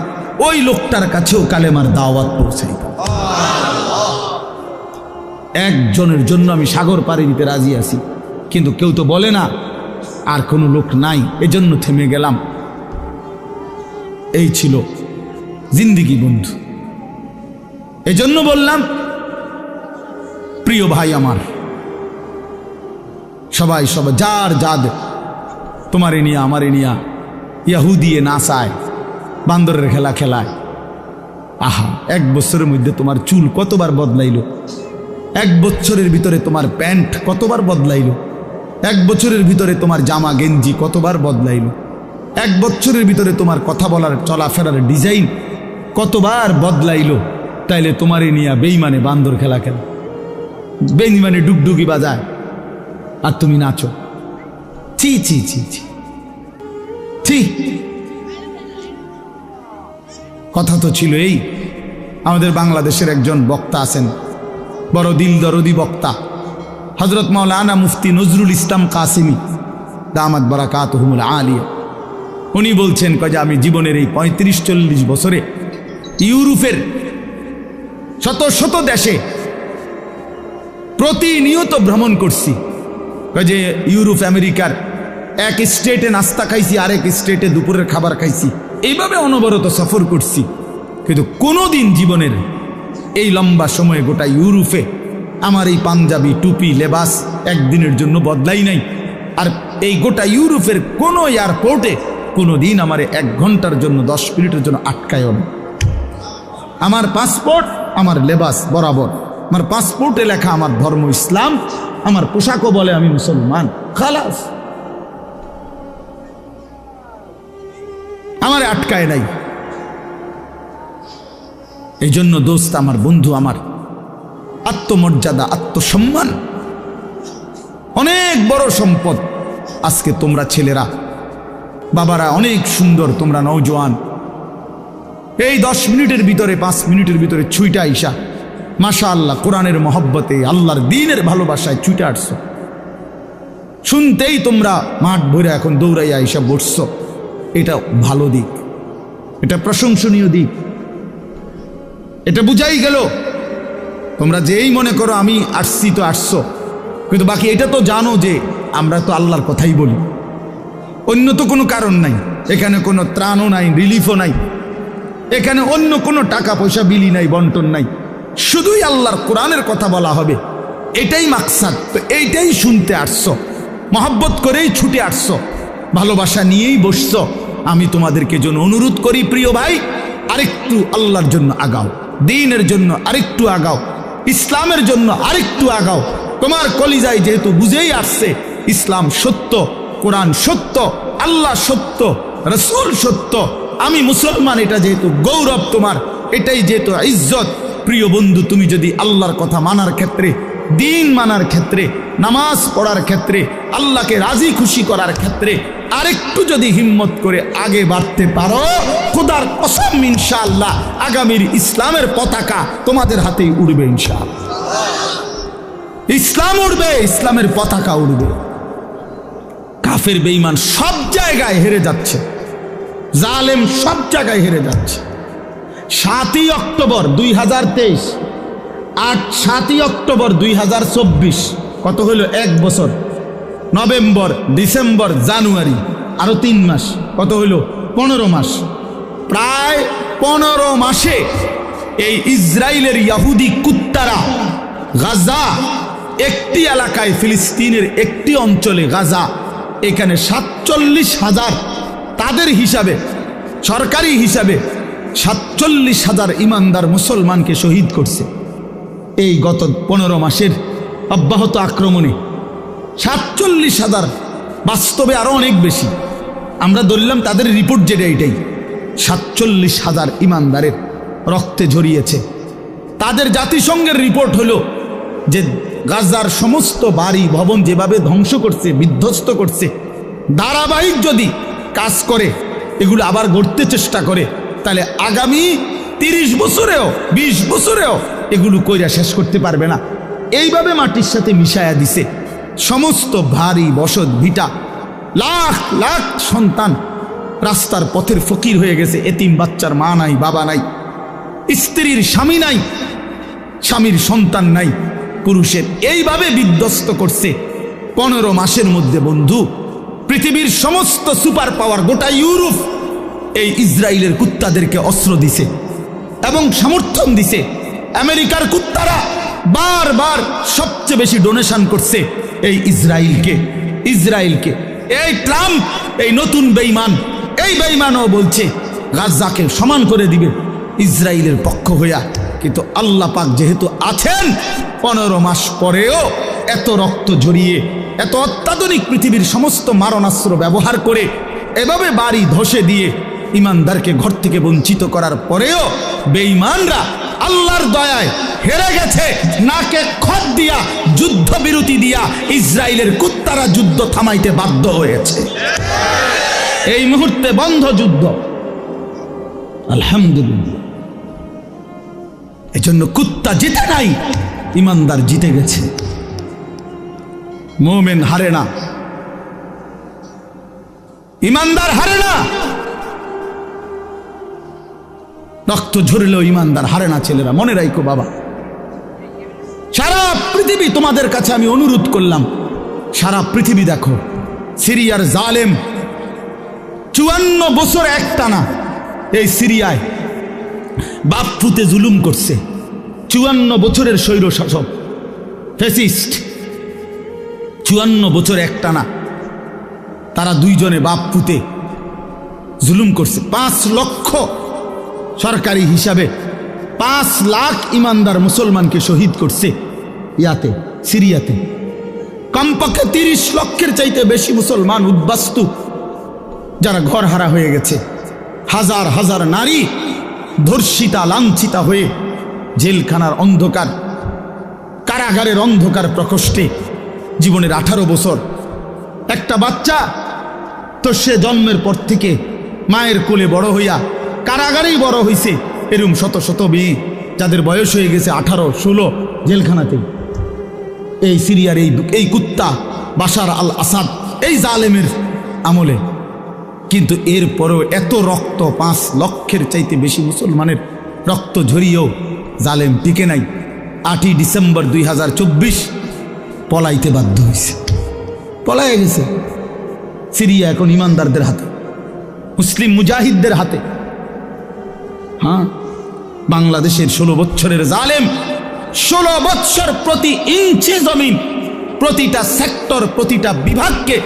ওই লোকটার কাছেও কালেমার দাওয়াত পৌঁছাইতাম। একজনের জন্য আমি সাগর পাড়ি দিতে রাজি আছি, কিন্তু কেউ তো বলে না আর কোনো লোক নাই, এজন্য থেমে গেলাম। এই ছিল জিন্দিগি বন্ধু। এজন্য বললাম প্রিয় ভাই আমার, সবাই যার যাদ, তোমারে নিয়া আমারে নিয়া ইয়াহুদিয়ে নাসায়, বান্দরের খেলা খেলায়। আহা, 1 বছরের মধ্যে তোমার চুল কতবার বদলাইল, 1 বছরের ভিতরে তোমার প্যান্ট কতবার বদলাইল, 1 বছরের ভিতরে তোমার জামা গেঞ্জি কতবার বদলাইল, 1 বছরের ভিতরে তোমার কথা বলার চলাফেরার ডিজাইন কতবার বদলাইল। তাইলে তোমারে নিয়া বেঈমানে বান্দর খেলা খেলা, বেঈমানে ডুগডুগি বাজায়, আর তুমি নাচো। ছি ছি ছি ছি ছি। কথা তো ছিল এই, আমাদের বাংলাদেশের একজন বক্তা আছেন, বড় দিল দরদি বক্তা, হযরত মাওলানা মুফতি নজরুল ইসলাম কাসিমি দামাত বারাকাতুহুমুল আলিয়া। উনি বলছেন যে আমি জীবনের এই 35-40 বছরে ইউরোপের শত শত দেশে প্রতিনিয়ত ভ্রমণ করছি। যে ইউরোপ আমেরিকার এক স্টেটে নাস্তা খাইছি, আরেক স্টেটে দুপুরের খাবার খাইছি, এইভাবে অনবরত সফর করছি, কিন্তু কোনোদিন জীবনের এই লম্বা সময়ে গোটা ইউরোপে আমার এই পাঞ্জাবি টুপি লেবাস একদিনের জন্য বদলাই নাই। আর এই গোটা ইউরোপের কোনো এয়ারপোর্টে কোনোদিন আমার 1 ঘন্টার জন্য 10 মিনিটের জন্য আটকায়ও না। আমার পাসপোর্ট আমার লেবাস বরাবর, আমার পাসপোর্টে লেখা আমার ধর্ম ইসলাম, আমার পোশাকও বলে আমি মুসলমান, খালাস, আমার আটকায় নাই। এই জন্য দোস্ত আমার, বন্ধু আমার, আত্মমর্যাদা আত্মসম্মান অনেক বড় সম্পদ। আজকে তোমরা ছেলেরা বাবারা অনেক সুন্দর, তোমরা নওজোয়ান, এই 10 মিনিটের ভিতরে 5 মিনিটের ভিতরে ছুইটা আইসা মাশাআল্লাহ কোরআনের মহব্বতে আল্লাহর দ্বীনের ভালোবাসায় ছুটে আসছো। শুনতেই তোমরা মাঠ ভরে এখন দৌড়াইয়া আইসা বসছো, এটা ভালো দিক, এটা প্রশংসনীয় দিক, এটা বুঝাই গেল। তোমরা যেই মনে করো আমি আসছি তো আসছো, কিন্তু বাকি এটা তো জানো যে আমরা তো আল্লাহর কথাই বলি, অন্য তো কোনো কারণ নাই, এখানে কোনো ত্রাণও নাই, রিলিফও নাই, এখানে অন্য কোনো টাকা পয়সা বিলি নাই, বন্টন নাই, শুধুই আল্লাহর কোরআনের কথা বলা হবে, এটাই মাকসাদ। তো এইটাই শুনতে আসছো, মহব্বত করেই ছুটে আসছো, ভালোবাসা নিয়েই বসছো। আমি তোমাদেরকে জন্য অনুরোধ করি প্রিয় ভাই, আরেকটু আল্লাহর জন্য আগাও, দ্বীনের জন্য আরেকটু আগাও, ইসলামের জন্য আরেকটু আগাও। তোমার কলিজায় যেহেতু বুঝেই আসছে ইসলাম সত্য, কোরআন সত্য, আল্লাহ সত্য, রসুল সত্য, আমি মুসলমান, এটা যেহেতু গৌরব তোমার, এটাই যেহেতু ইজ্জত। প্রিয় বন্ধু, তুমি যদি আল্লাহর কথা মানার ক্ষেত্রে, দ্বীন মানার ক্ষেত্রে, নামাজ পড়ার ক্ষেত্রে, আল্লাহকে রাজি খুশি করার ক্ষেত্রে আরেকটু যদি হিম্মত করে আগে বাড়তে পারো, খোদার কসম ইনশাআল্লাহ আগামীর ইসলামের পতাকা তোমাদের হাতেই উড়বে ইনশাআল্লাহ। ইসলাম উড়বে, ইসলামের পতাকা উড়বে। কাফের বেঈমান সব জায়গায় হেরে যাচ্ছে, জালেম সব জায়গায় হেরে যাচ্ছে। 7ই অক্টোবর 2023, 7ই অক্টোবর 2024, কত হলো? 1 বছর। নভেম্বর, ডিসেম্বর, জানুয়ারি, আরো 3 মাস, কত হলো? 15 মাস। প্রায় 15 মাসে এই ইসরায়েলের ইহুদি কুত্তারা গাজা, একটি এলাকায়, ফিলিস্তিনের একটি অঞ্চলে গাজা, এখানে 47,000, তাদের হিসাবে, সরকারি হিসাবে 47,000 ইমানদার মুসলমানকে শহীদ করছে এই গত 15 মাসের অব্যাহত আক্রমণে। 47,000, বাস্তবে আরো অনেক বেশি। আমরা ধরলাম তাদের রিপোর্ট যেটা, এটাই 47,000 ইমানদারের রক্তে ঝরিয়েছে। তাদের জাতিসংঘের রিপোর্ট হলো যে গাজার সমস্ত বাড়ি ভবন যেভাবে ধ্বংস করছে, বিধ্বস্ত করছে, ধারাবাহিক যদি কাজ করে, এগুলো আবার গড়তে চেষ্টা করে, তাহলে আগামী 30 বছরেও 20 বছরেও এগুলো কইরা শেষ করতে পারবে না। এইভাবে মাটির সাথে মিশায়া দিছে সমস্ত ভারী বসত ভিটা, লাখ লাখ সন্তান রাস্তার পথের ফকির হয়ে গেছে। এতিম বাচ্চার মা নাই, বাবা নাই, স্ত্রীর স্বামী নাই, স্বামীর সন্তান নাই, পুরুষের, এইভাবে বিধ্বস্ত করছে 15 মাসের মধ্যে। বন্ধু, পৃথিবীর সমস্ত সুপার পাওয়ার, গোটা ইউরোপ এই ইসরায়েলের কুত্তাদেরকে অস্ত্র দিছে এবং সমর্থন দিছে। আমেরিকার কুত্তারা বারবার সবচেয়ে বেশি ডোনেশন করছে এই ইসরায়েলকে। এই ট্রাম্প, এই নতুন বেঈমান, এই বেঈমানও বলছে গাজাকে সমান করে দিবে ইসরায়েলের পক্ষ হইয়া। কিন্তু আল্লাহ পাক যেহেতু আছেন, 15 মাস পরেও এত রক্ত ঝরিয়ে, এত অত্যাধুনিক পৃথিবীর সমস্ত মারণাস্ত্র ব্যবহার করে এভাবে বাড়ি ধসে দিয়ে ইমানদারকে ঘর থেকে বঞ্চিত করার পরেও বেঈমানরা আল্লাহর দয়ায় হেরে গেছে। নাকে খত দিয়া, যুদ্ধ বিরতি দিয়া ইসরায়েলের কুত্তারা যুদ্ধ থামাইতে বাধ্য হয়েছে। এই মুহূর্তে বন্ধ যুদ্ধ, আলহামদুলিল্লাহ। এজন্য কুত্তা জিতে নাই, ইমানদার জিতে গেছে। মুমিন হারে না, ইমানদার হারে না। রক্ত ঝরলেও ইমানদার হারে না ছেলেরা, মনে রাখো বাবা। সারা পৃথিবী তোমাদের কাছে আমি অনুরোধ করলাম, সারা পৃথিবী দেখো সিরিয়ার জালেম 54 বছর একটানা এই সিরিয়ায় বাপ পুতে জুলুম করছে। 54 বছরের স্বৈর শাসক ফ্যাসিস্ট, 54 বছর একটানা তারা দুইজনে বাপ পুতে জুলুম করছে। 5 লক্ষ সরকারি হিসাবে 5 লাখ ইমানদার মুসলমানকে শহীদ করছে ইয়াতে, সিরিয়াতে। কমপক্ষে 30 লক্ষের চাইতে বেশি মুসলমান উদ্বাস্তু যারা ঘর হারা হয়ে গেছে। হাজার হাজার নারী ধর্ষিতা লাঞ্ছিতা হয়ে জেলখানার অন্ধকার, কারাগারের অন্ধকার প্রকোষ্ঠে জীবনের 18 বছর। একটা বাচ্চা তো সে জন্মের পর থেকে মায়ের কোলে বড় হইয়া কারাগারেই বড় হইছে। এরকম শত শত মেয়ে যাদের বয়স হয়ে গেছে 18, 16 জেলখানাতে। এই সিরিয়ার এই কুত্তা বাশার আল আসাদ এই জালেমের আমলে। কিন্তু এরপরেও এত রক্ত, 5 লক্ষের চাইতে বেশি মুসলমানের রক্ত ঝরিয়েও জালেম টিকে নাই। 8ই ডিসেম্বর 2024 পলাইতে বাধ্য হয়েছে, পলাইয়া গেছে। সিরিয়া এখন ইমানদারদের হাতে, মুসলিম মুজাহিদদের হাতে। হ্যাঁ, বাংলাদেশের 16 বছরের জালেম 16 বছর প্রতি ইঞ্চি জমিন, প্রতিটা সেক্টর, প্রতিটা বিভাগকে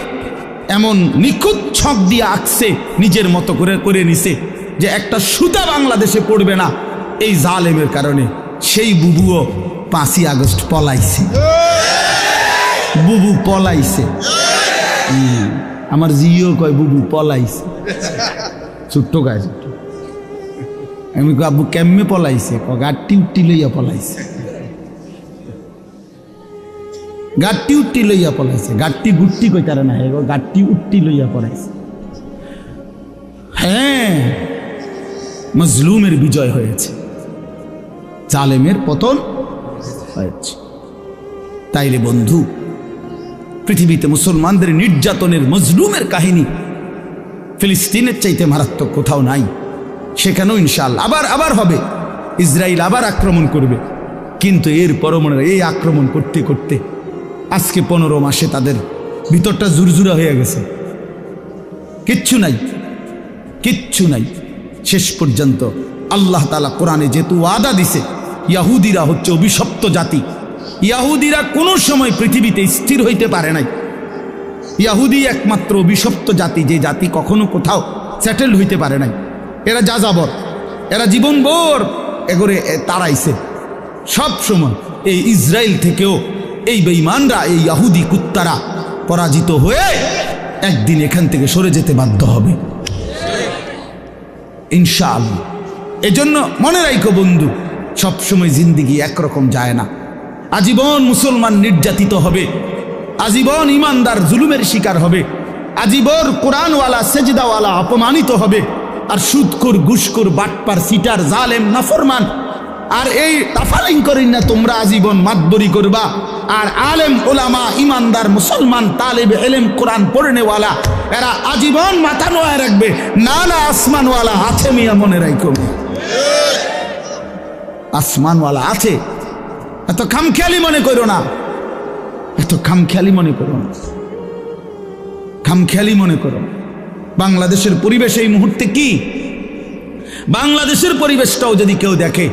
এমন নিখুঁত ছক দিয়ে আঁকছে, নিজের মতো করে নিছে যে একটা সুতা বাংলাদেশে পড়বে না এই জালেমের কারণে। সেই বুবুও 5ই আগস্ট পলাইছে, বুবু পলাইছে। আমার জিও কয় বুবু পলাইছে, ছোট্ট গায়ে ছোট্ট। আমি আব্বু কেমনে পলাইছে? গাড়টি উঠটি লইয়া পলাইছে, গাড়টি উঠটি লইয়া পলাইছে। গাড়টি গুট্টি কই তারা না, গাড়টি উঠটি লইয়া পলাইছে। হ্যাঁ, মজলুমের বিজয় হয়েছে, জালেমের পতন হয়েছে। তাইলে বন্ধু, পৃথিবীতে মুসলমানদের নির্যাতনের, মজলুমের কাহিনী ফিলিস্তিনের চাইতে মারাত্মক কোথাও নাই। সেখানেও ইনশাআল্লাহ আবার হবে, ইসরায়েল আবার আক্রমণ করবে। কিন্তু এর পরমাণু এই আক্রমণ করতে করতে আজকে 15 মাসে তাদের ভিতরটা জুরজুরা হয়ে গেছে, কিচ্ছু নাই, কিচ্ছু নাই। শেষ পর্যন্ত আল্লাহ তাআলা কোরআনে যেহেতু ওয়াদা দিছে, ইয়াহুদিরা হচ্ছে অভিশপ্ত জাতি। ইয়াহুদিরা কোনো সময় পৃথিবীতে স্থির হইতে পারে নাই। ইয়াহুদি একমাত্র অভিশপ্ত জাতি, যে জাতি কখনো কোথাও সেটেল হইতে পারে নাই। এরা যাযাবর, এরা জীবনভর এগোরে তাড়াইছে। সব সময় এই ইসরায়েল থেকেও এই বেঈমানরা, এই ইয়াহুদি কুত্তারা পরাজিত হয়ে একদিন এখান থেকে সরে যেতে বাধ্য হবে ইনশাআল্লাহ। এজন্য মনে রাখো বন্ধু, সবসময় জিন্দিগি একরকম যায় না। আজীবন মুসলমান নির্যাতিত হবে, আজীবন ইমানদার জুলুমের শিকার হবে, আজীবন কোরআনওয়ালা সেজদাওয়ালা অপমানিত হবে। আর সুদখোর, ঘুষখোর, বাটপার, সিটার, জালেম, নাফরমান আর এই তাফালিং করেন না তোমরা আজীবন মাতবরি করবা। আর আলেম ওলামা, ইমানদার মুসলমান, তালেব এলেম, কোরআন পড়নেওয়ালা, এরা আজীবন মাথা নোয়া রাখবে। না না, আসমানওয়ালা আছে মিয়া, মনে রাখো, আসমানওয়ালা আছে। এত খামখেয়ালি মনে করো না, এত খামখেয়ালি মনে করো না, খামখেয়ালি মনে করো। বাংলাদেশের পরিবেশ এই মুহূর্তে কি? বাংলাদেশের পরিবেশটাও যদি কেউ দেখে,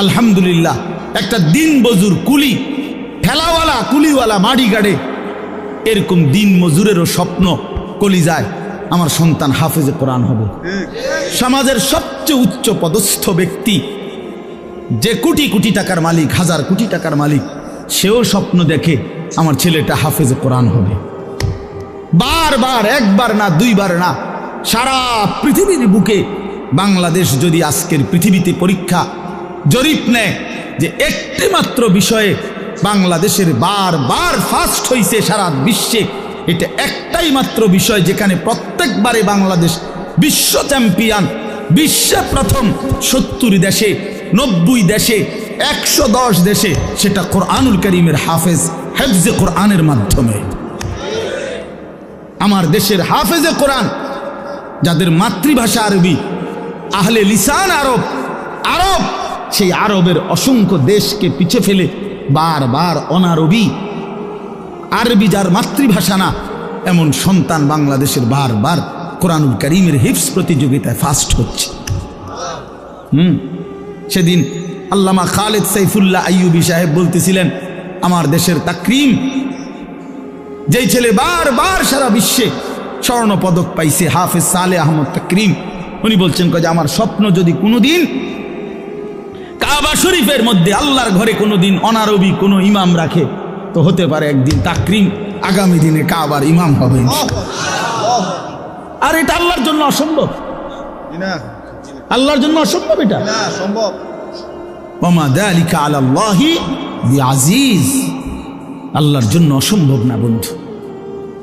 আলহামদুলিল্লাহ, একটা দিন মজুর, কুলি, ঠেলাওয়ালা, কুলিওয়ালা, মাড়ি গাড়ে, এরকম দিন মজুরেরও স্বপ্ন কলিজায় আমার সন্তান হাফেজে কোরআন হবে। সমাজের সবচেয়ে উচ্চ পদস্থ ব্যক্তি, যে কোটি কোটি টাকার মালিক, 1000 কোটি টাকার মালিক, সেও স্বপ্ন দেখে আমার ছেলেটা হাফেজে কোরআন হবে। বারবার, একবার না, 2 বার না, সারা পৃথিবীর বুকে বাংলাদেশ যদি আজকের পৃথিবীতে পরীক্ষা জরিপ নেয় যে একটি মাত্র বিষয়ে বাংলাদেশের বারবার ফার্স্ট হইছে সারা বিশ্বে, এটা একটাই মাত্র বিষয় যেখানে প্রত্যেকবারে বাংলাদেশ বিশ্ব চ্যাম্পিয়ন, বিশ্বে প্রথম 70 দেশে, 90 দেশে, 110 দেশে, সেটা কোরআনুল কারীমের হাফেজ, হেফজে কোরআনের মাধ্যমে। আমার দেশের হাফেজে কোরআন যাদের মাতৃভাষা আরবি, আহলে লিসান আরব, আরব, সেই আরবের অসংখ্য দেশকে পিছে ফেলে বারবার অনারবি, আরবি যার মাতৃভাষা না এমন সন্তান বাংলাদেশের বারবার কোরআনুল কারীমের হিফজ প্রতিযোগিতায় ফার্স্ট হচ্ছে। সেদিন আল্লামা খালেদ সাইফুল্লাহ আইয়ুবী সাহেব বলতেছিলেন, আমার দেশের তাকরিম, যেই ছেলে বারবার সারা বিশ্বে স্বর্ণ পদক পাইছে, হাফেজ সালেহ আহমদ তাকরিম, উনি বলছেন যে আমার স্বপ্ন যদি কোনোদিন কাবা শরীফের মধ্যে আল্লাহর ঘরে কোনোদিন অনারবি কোনো ইমাম রাখে তো হতে পারে একদিন তাকরিম আগামী দিনে কাবার ইমাম হবে। আর এটা আল্লাহর জন্য অসম্ভব, আল্লাহর জন্য অসম্ভব, এটা সম্ভব। ওমা যালিকা আলাল্লাহি বিআজিজ, আল্লাহর জন্য অসম্ভব না বন্ধু,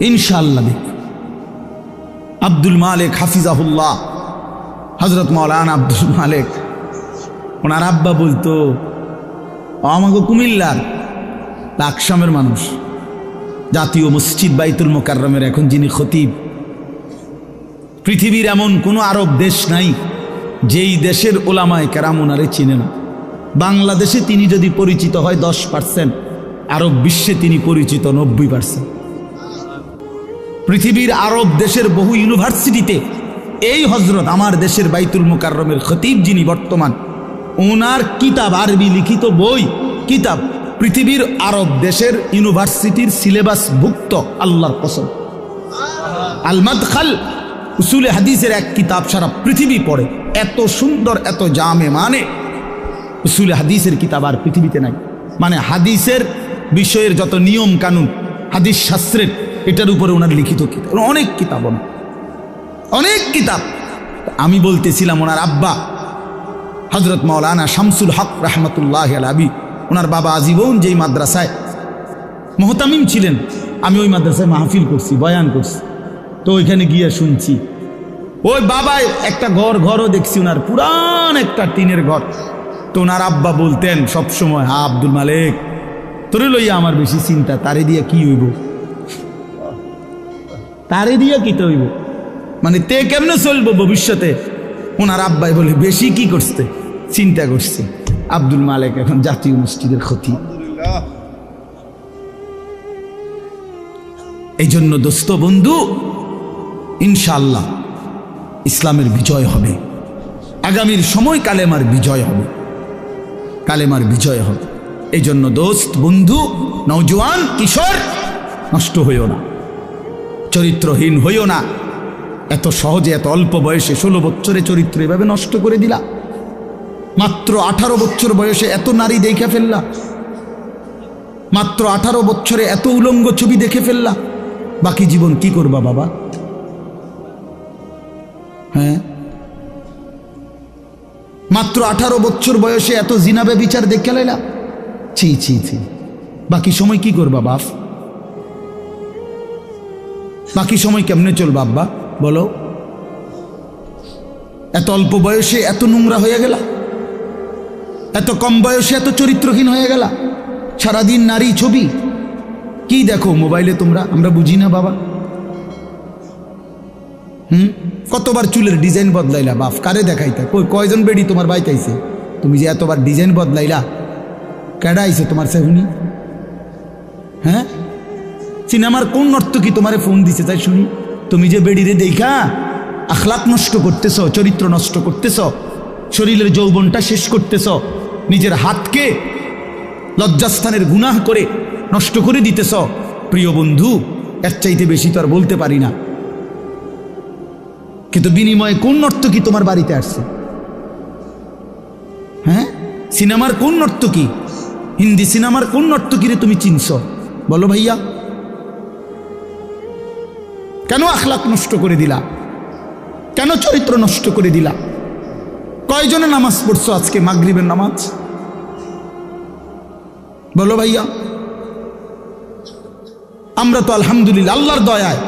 ইনশাআল্লাহ। দেখ আব্দুল মালিক হাফিজাহুল্লাহ, হযরত মাওলানা আব্দুল মালিক, ওনার আব্বা বলতো, আমাকে কুমিল্লার লাকসামের মানুষ, জাতীয় মসজিদ বাইতুল মোকাররমের এখন যিনি খতিব, পৃথিবীর এমন কোনো আরব দেশ নাই যেই দেশের ওলামায়ে কেরাম ওনারে চিনে না। বাংলাদেশে তিনি যদি পরিচিত হয় 10%, আরব বিশ্বে তিনি পরিচিত 90%। পৃথিবীর আরব দেশের বহু ইউনিভার্সিটিতে এই হজরত আমার দেশের বাইতুল মোকাররমের খতিব যিনি বর্তমান, ওনার কিতাব, আরবি লিখিত বই কিতাব পৃথিবীর আরব দেশের ইউনিভার্সিটির সিলেবাস ভুক্ত। আল্লাহর কসম, আল মাদখাল উসুলে হাদিসের এক কিতাব সারা পৃথিবী পড়ে, এত সুন্দর, এত জামে, মানে উসুলে হাদিসের কিতাব আর পৃথিবীতে নাই। মানে হাদিসের বিষয়ের যত নিয়ম কানুন, হাদিস শাস্ত্রের, এটার উপরে ওনার লিখিত কিতাব, অনেক কিতাব, অনেক কিতাব। আমি বলতেছিলাম, ওনার আব্বা হযরত মাওলানা শামসুল হক রাহমাতুল্লাহি আলাইহি, ওনার বাবা আজীবন যেই মাদ্রাসায় মুহতামিম ছিলেন, আমি ওই মাদ্রাসায় মাহফিল করছি, বয়ান করছি, তো ওইখানে গিয়ে শুনছি, ওই বাবায় একটা ঘরও দেখছি, ওনার পুরান একটা টিনের ঘর। তো ওনার আব্বা বলতেন সবসময়, হ্যাঁ আব্দুল মালিক, তোরে লইয়া আমার বেশি চিন্তা, তারে দিয়া কি হইব, তারে দিয়া কি তো হইব, মানে তে কেমনে চলবো ভবিষ্যতে। ওনার আব্বাই বলে, বেশি কি করছে, চিন্তা করছে। আব্দুল মালিক এখন জাতীয় মসজিদের খতিব। এই জন্য দোস্ত বন্ধু, ইনশাআল্লাহ ইসলামের বিজয় হবে, আগামীর সময় কালেমার বিজয় হবে, কালেমার বিজয় হবে। এই জন্য দোস্ত বন্ধু, নওজোয়ান কিশোর, নষ্ট হইও না, চরিত্রহীন হইও না। এত সহজে, এত অল্প বয়সে 16 বছরে চরিত্র এভাবে নষ্ট করে দিলা, মাত্র 18 বছর বয়সে এত নারী দেখে ফেললা, মাত্র 18 বছরে এত উলঙ্গ ছবি দেখে ফেললা, বাকি জীবন কি করবা বাবা? হ্যাঁ, মাত্র 18 বছর বয়সে এত জিনা ব্যভিচার দেখে লাইলা, ছি ছি ছি, বাকি সময় কি করবা বাপ? বাকি সময় কেমনে চলবা আব্বা বলো? এত অল্প বয়সে এত নোংরা হয়ে গেলা, এত কম বয়সে এত চরিত্রহীন হয়ে গেলা, সারাদিন নারী ছবি কি দেখো মোবাইলে তোমরা, আমরা বুঝি না বাবা। কতবার চুলের ডিজাইন বদলাইলা বাপ, কারে দেখাইতা? কয়জন বেডি তোমার বাইতে আইছে? তুমি যে এতবার ডিজাইন বদলাইলা, কেডা আইছে তোমার সেহুনি? হ্যাঁ, সিনেমার কোন নর্তকী তোমারে ফোন দিছে তাই শুনি? তুমি যে বেডিরে দেখা আখলাক নষ্ট করতেছ, চরিত্র নষ্ট করতেছ, শরীরের যৌবনটা শেষ করতেছ, নিজের হাতকে লজ্জাস্থানের গুনাহ করে নষ্ট করে দিতেছ। প্রিয় বন্ধু, এর চাইতে বেশি তো আর বলতে পারি না, কিন্তু বিনিময়ে কোন নর্তকী তোমার বাড়িতে আসছে? হ্যাঁ, সিনেমার কোন নর্তকী, হিন্দি সিনেমার কোন নর্তকীরে তুমি চিনছ বলো ভাইয়া? কেন আখলাক নষ্ট করে দিলা? কেন চরিত্র নষ্ট করে দিলা? কয়জনে নামাজ পড়ছো আজকে মাগরিবের নামাজ বলো ভাইয়া? আমরা তো আলহামদুলিল্লাহ আল্লাহর দয়ায়,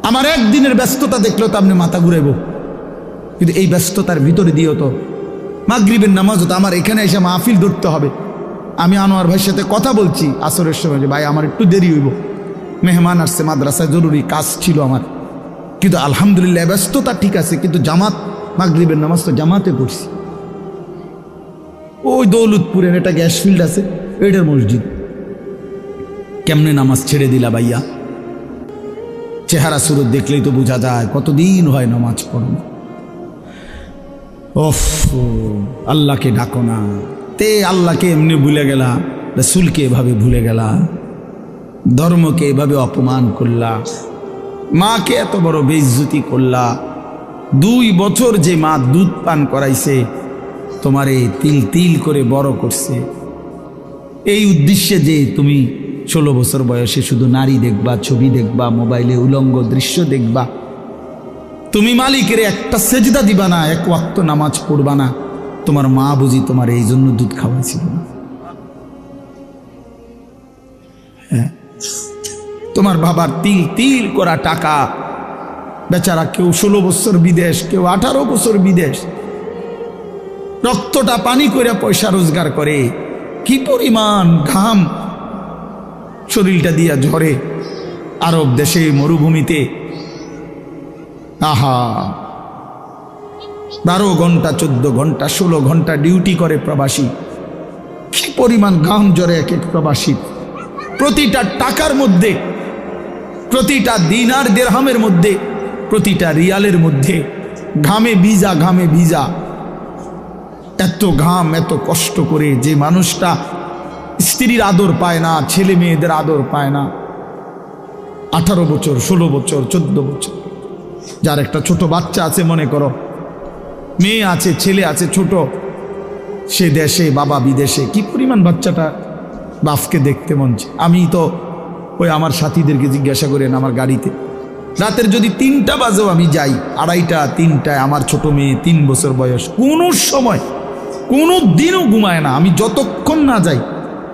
আমার একদিনের ব্যস্ততা দেখলেও তো আপনি মাথা ঘুরাইব, কিন্তু এই ব্যস্ততার ভিতরে দিয়েও তো মাগরিবের নামাজ হতো। আমার এখানে এসে মাহফিল ধরতে হবে। আমি আনোয়ার ভাইয়ের সাথে কথা বলছি আসরের সময়, যে ভাই আমার একটু দেরি হইব, মেহমান আসছে মাদ্রাসায়, জরুরি কাজ ছিল আমার, কিন্তু আলহামদুলিল্লাহ ব্যস্ততা ঠিক আছে, কিন্তু জামাত মাগরিবের নামাজ তো জামাতে পড়ছি, ওই দৌলতপুরের একটা গ্যাস ফিল্ড আছে, এটার মসজিদ। কেমনে নামাজ ছেড়ে দিলা ভাইয়া? চেহারা সুরত দেখলেই তো বোঝা যায় কতদিন হয় নামাজ পড়ো। ওফ, আল্লাহকে ডাকো না। তে আল্লাহকে এমনি ভুলে গেলা, রাসূলকে এভাবে ভুলে গেলা, ধর্মকে এভাবে অপমান করলা, মাকে এত বড় বেইজ্জতি করলা। 2 বছর যে মা দুধ পান করাইছে, তোমারে তিল তিল করে বড় করছে, এই উদ্দেশ্যে যে তুমি 16 বছর বয়সে শুধু নারী দেখবা, ছবি দেখবা, মোবাইলে উলঙ্গ দৃশ্য দেখবা, তুমি মালিকের একটা সেজদা দিবা না, 1 ওয়াক্ত নামাজ পড়বা না, তোমার মা বুঝি তোমার এই জন্য দুধ খাওয়াইছিল না? হ্যাঁ, তোমার বাবার তিল তিল করা টাকা, বেচারা কেউ 16 বছর বিদেশ, কেউ 18 বছর বিদেশ, রক্তটা পানি করে পয়সা রোজগার করে, কি পরিমাণ ঘাম শরীরটা দিয়া ঝরে আরব দেশে মরুভূমিতে। আহা, 12 ঘন্টা 14 ঘন্টা 16 ঘন্টা ডিউটি করে প্রবাসী, কি পরিমাণ ঘাম ঝরে এক এক প্রবাসী। প্রতিটা টাকার মধ্যে, প্রতিটা দিনার দিরহামের মধ্যে, প্রতিটা রিয়ালের মধ্যে ঘামে ভিজা, ঘামে ভিজা। এত ঘাম, এত কষ্ট করে যে মানুষটা স্ত্রীর আদর পায় না, ছেলে মেয়েদের আদর পায় না, 18 বছর 16 বছর 14 বছর, যার একটা ছোট বাচ্চা আছে, মনে করো মেয়ে আছে, ছেলে আছে ছোট, সে দেশে, বাবা বিদেশে, কি পরিমাণ বাচ্চাটা বাপকে দেখতে মন চায়। আমি তো ওই আমার সাথীদেরকে জিজ্ঞাসা করেন, আমার গাড়িতে রাতের যদি 3টা বাজেও আমি যাই, 2:30 3টায়, আমার ছোট মেয়ে 3 বছর বয়স, কোনো সময় কোনো দিনও ঘুমায় না। আমি যতক্ষণ না যাই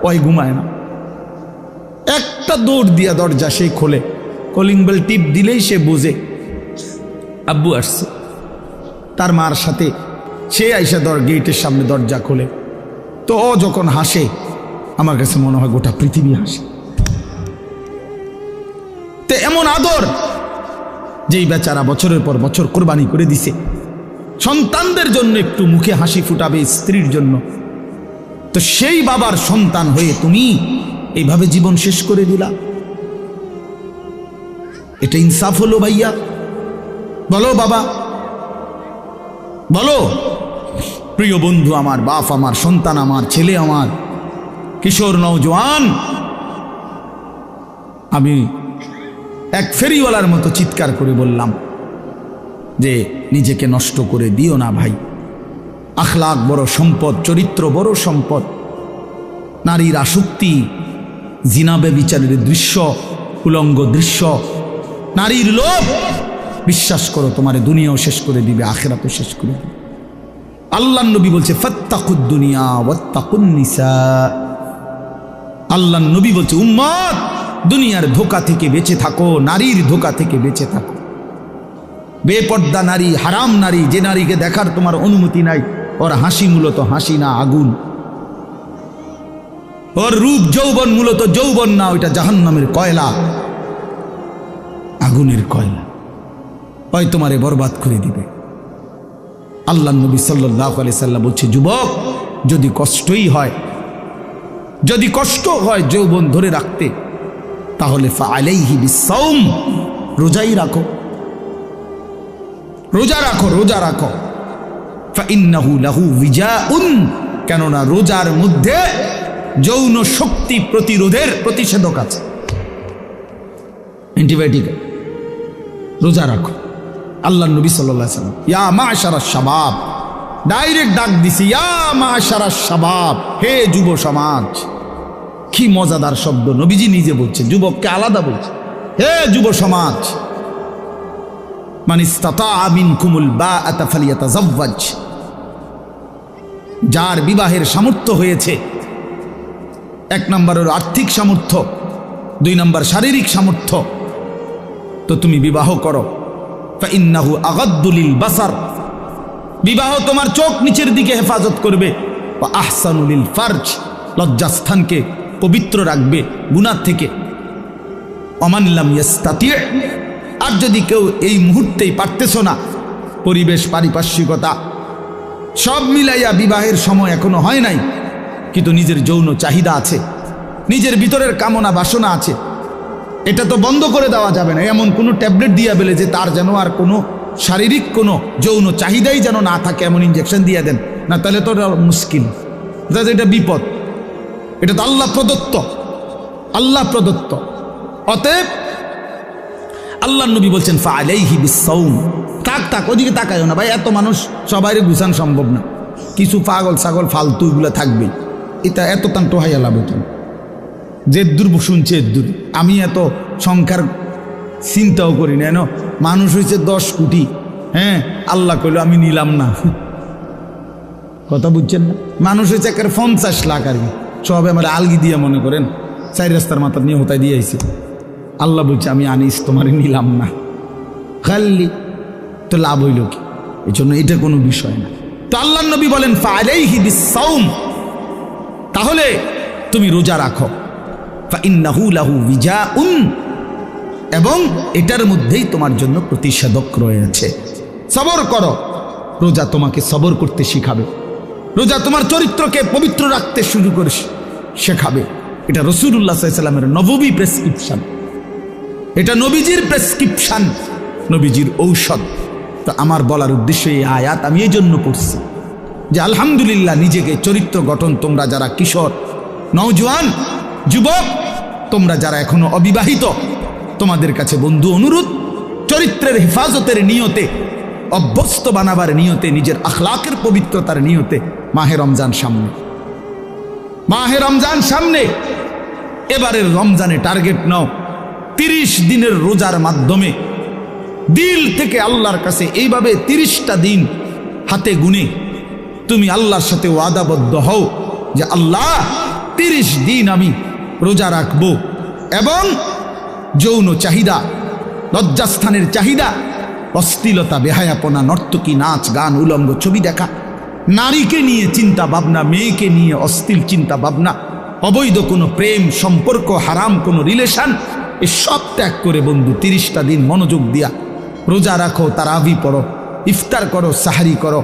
ওই ঘুমায় না। একটা দৌড় দিয়া দরজা সে খোলে, কলিং বেল টিপ দিলেই সে বোঝে আব্বু আসছে। তার মার সাথে সে আইসা গেটের সামনে দরজা খোলে, তো ও যখন হাসে আমার কাছে মনে হয় গোটা পৃথিবী হাসে। তো এমন আদর, যেই বেচারা বছরের পর বছর কোরবানি করে দিছে সন্তানদের জন্য, একটু মুখে হাসি ফুটাবে স্ত্রীর জন্য, তো সেই বাবার সন্তান হয়ে তুমি এইভাবে জীবন শেষ করে দিলা। এটা ইনসাফ হলো ভাইয়া? বলো বাবা, বলো। প্রিয় বন্ধু আমার, বাপ আমার, সন্তান আমার, ছেলে আমার, কিশোর নওজোয়ান, আমি এক ফেরিওয়ালার মতো চিৎকার করে বললাম যে নিজেকে নষ্ট করে দিও না ভাই। আখলাক বড় সম্পদ, চরিত্র বড় সম্পদ। নারীর আসক্তি, জিনা ব্যভিচারের দৃশ্য, উলঙ্গ দৃশ্য, নারীর লোভ, বিশ্বাস করো তোমার দুনিয়াও শেষ করে দিবে, আখিরাতও শেষ করে দিবে। আল্লাহর নবী বলছে ফাত্তাকুদ দুনিয়া ওয়াত্তাকুন নিসা। আল্লাহর নবী বলছে উম্মত, দুনিয়ার ধোঁকা থেকে বেঁচে থাকো, নারীর ধোঁকা থেকে বেঁচে থাকো। বেপর্দা নারী, হারাম নারী, যে নারীকে দেখার তোমার অনুমতি নাই, ওর হাসি মূলত হাসি না, আগুন। ওর রূপ যৌবন মূলত যৌবন না, ওইটা জাহান্নামের কয়লা, আগুনের কয়লা। ওই তোমারে বরবাদ করে দিবে। আল্লাহ নবী সাল্লাল্লাহু আলাইহি সাল্লাম বলছে যুবক, যদি কষ্টই হয়, যদি কষ্ট হয় যৌবন ধরে রাখতে, তাহলে ফাআলাইহি বিসসাওম, রোজাই রাখো, রোজা রাখো, রোজা রাখো। ফাইন্নাহু লাহু উইজাউন, কেননা রোজার মধ্যে যৌন শক্তি প্রতিরোধের প্রতিষেধক আছে, অ্যান্টিবায়োটিক। রোজা রাখো। আল্লাহ নবী সাল্লাল্লাহু আলাইহি সাল্লাম ইয়া মাশারাশ শাবাব, ডাইরেক্ট ডাক দিছি, ইয়া মাশারাশ শাবাব, হে যুব সমাজ। কি মজাদার শব্দ, নবীজি নিজে বলছে, যুবককে আলাদা বলছে, হে যুব সমাজ। মান ইসতাতাআ মিনকুমুল বাআতা ফালিয়াতাযাওয়াজ, যার বিবাহের সামর্থ্য হয়েছে, 1 নম্বর হলো আর্থিক সামর্থ্য, 2 নম্বর শারীরিক সামর্থ্য, তো তুমি বিবাহ করো। ফাইন্নাহু আগাদ্দু লিল বাসার, বিবাহ তোমার চোখ নিচের দিকে হেফাজত করবে। ওয়া আহসানু লিল ফারজ, লজ্জাস্থানকে পবিত্র রাখবে গুনাহ থেকে। ওমান লাম ইয়াস্তাতি', আর যদি কেউ এই মুহূর্তেই পারতেছো না, পরিবেশ, পারিপার্শ্বিকতা সব মিলাইয়া বিবাহের সময় এখনো হয় নাই, কিন্তু নিজের যৌন চাহিদা আছে, নিজের ভিতরের কামনা বাসনা আছে। এটা তো বন্ধ করে দেওয়া যাবে না। এমন কোনো ট্যাবলেট দিয়া বেলে যে তার যেন আর কোনো শারীরিক কোনো যৌন চাহিদাই যেন না থাকে, এমন ইঞ্জেকশন দিয়ে দেন না, তাহলে তো মুশকিল। এটা বিপদ। এটা তো আল্লাহ প্রদত্ত, আল্লাহ প্রদত্ত। অতএব আল্লাহ নবী বলছেন ফাআলাইহি বিসসাওম। থাক ওদিকে তাকায়ও না ভাই, এত মানুষ সবাইরে গুছান সম্ভব না। কিছু পাগল ছাগল ফালতু এগুলো থাকবে, এটা এত তান টোহাইয়া লাভ হতো। যে দূর শুনছে দূর, আমি এত সংখ্যার চিন্তাও করি না। মানুষ হয়েছে 10 কোটি, হ্যাঁ, আল্লাহ কইল আমি নিলাম না। কথা বুঝছেন না? মানুষ হয়েছে একের 50 লাখ আর কি, সব আমার আলগি দিয়ে মনে করেন 4 রাস্তার মাথা নিয়ে হতায় দিয়ে আইছে। আল্লাহ বলছে আমি আনিস তোমার নিলাম না, খালি তো লাভ হইল কি? এই জন্য এটা কোনো বিষয় না। তো আল্লাহ নবী বলেন ফাআলাইহি বিসসাওম, তাহলে তুমি রোজা রাখো। ফাইন্নাহু লাহু বিজাউন, এবং এটার মধ্যেই তোমার জন্য প্রতিষেধক রয়েছে। সবর করো, রোজা তোমাকে সবর করতে শিখাবে। রোজা তোমার চরিত্রকে পবিত্র রাখতে শুরু করে শেখাবে। এটা রাসূলুল্লাহ সাল্লাল্লাহু আলাইহি ওয়াসাল্লামের নববী প্রেসক্রিপশন, এটা নবীজির প্রেসক্রিপশন, নবীজির ঔষধ। তো আমার বলার উদ্দেশ্য এই আয়াত আমি এই জন্য পড়ছি যে আলহামদুলিল্লাহ, নিজেকে চরিত্র গঠন, তোমরা যারা কিশোর, নওজোয়ান, যুবক, তোমরা যারা এখনো অবিবাহিত, তোমাদের কাছে বন্ধু অনুরোধ, চরিত্রের হেফাজতের নিয়তে, অভ্যস্ত বানাবার নিয়তে, নিজের আখলাকের পবিত্রতার নিয়তে মাহে রমজান সামনে, মাহে রমজান সামনে। এবারের রমজানে টার্গেট নাও 30 দিনের রোজার মাধ্যমে দিল থেকে আল্লাহর কাছে এইভাবে 30টা দিন হাতে গুনে তুমি আল্লাহর সাথে ওয়াদাবদ্ধ হও যে আল্লাহ 30 দিন আমি রোজা রাখবো, এবং যৌন চাহিদা, লজ্জাস্থানের চাহিদা, অশ্লীলতা, বেহায়াপনা, নর্তকী, নাচ গান, উলঙ্গ ছবি দেখা, নারীকে নিয়ে চিন্তা ভাবনা, মেয়েকে নিয়ে অশ্লীল চিন্তা ভাবনা, অবৈধ কোনো প্রেম সম্পর্ক, হারাম কোনো রিলেশন, এসব ত্যাগ করে বন্ধু 30টা দিন মনোযোগ দিয়া রোজা রাখো। তারাবি পড়ো, ইফতার করো, সাহারি করো,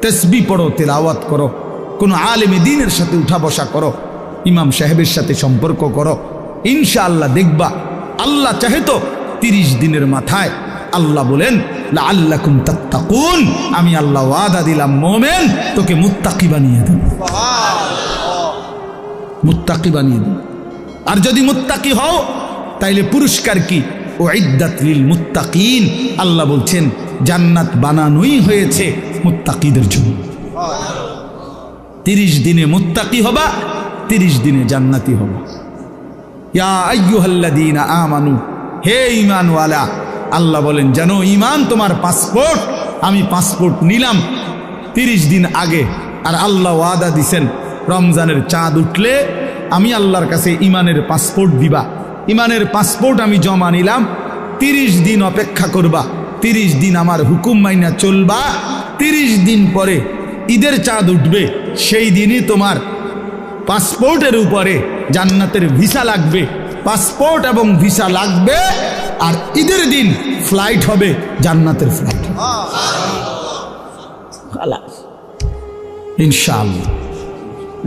তসবিহ পড়ো, তেলাওয়াত করো, কোনো আলেমে দ্বীনের সাথে উঠা বসা করো, ইমাম সাহেবের সাথে সম্পর্ক করো। ইনশাআল্লাহ দেখবা আল্লাহ চাহে তো 30 দিনের মাথায় আল্লাহ বলেন লাআল্লাকুম তাত্তাকুন, আমি আল্লাহ ওয়াদা দিলাম মোমেন তোকে মুত্তাকি বানিয়ে দেব, মুত্তাকি বানিয়ে দেব। আর যদি মুত্তাকি হও তাইলে পুরস্কার কি? উইদ্দাত লিল মুত্তাকিন, আল্লাহ বলছেন জান্নাত বানানোই হয়েছে মুত্তাকিদের জন্য। 30 দিনে মুত্তাকি হবা, 30 দিনে জান্নাতি হবা। ইয়া আইয়ুহাল্লাযীনা আমানু, হে ঈমানওয়ালা, আল্লাহ বলেন জানো ঈমান তোমার পাসপোর্ট, আমি পাসপোর্ট নিলাম 30 দিন আগে। আর আল্লাহ ওয়াদা দিছেন রমজানের চাঁদ উঠলে আমি আল্লাহর কাছে ঈমানের পাসপোর্ট দিবা। ঈমানের পাসপোর্ট আমি জমা নিলাম, 30 দিন অপেক্ষা করবা, 30 দিন আমার হুকুম মাইনা চলবা। 30 দিন পরে ঈদের চাঁদ উঠবে, সেই দিনই তোমার পাসপোর্টের উপরে জান্নাতের ভিসা লাগবে। পাসপোর্ট এবং ভিসা লাগবে, আর ঈদের দিন ফ্লাইট হবে, জান্নাতের ফ্লাইট। ইনশাআল্লাহ,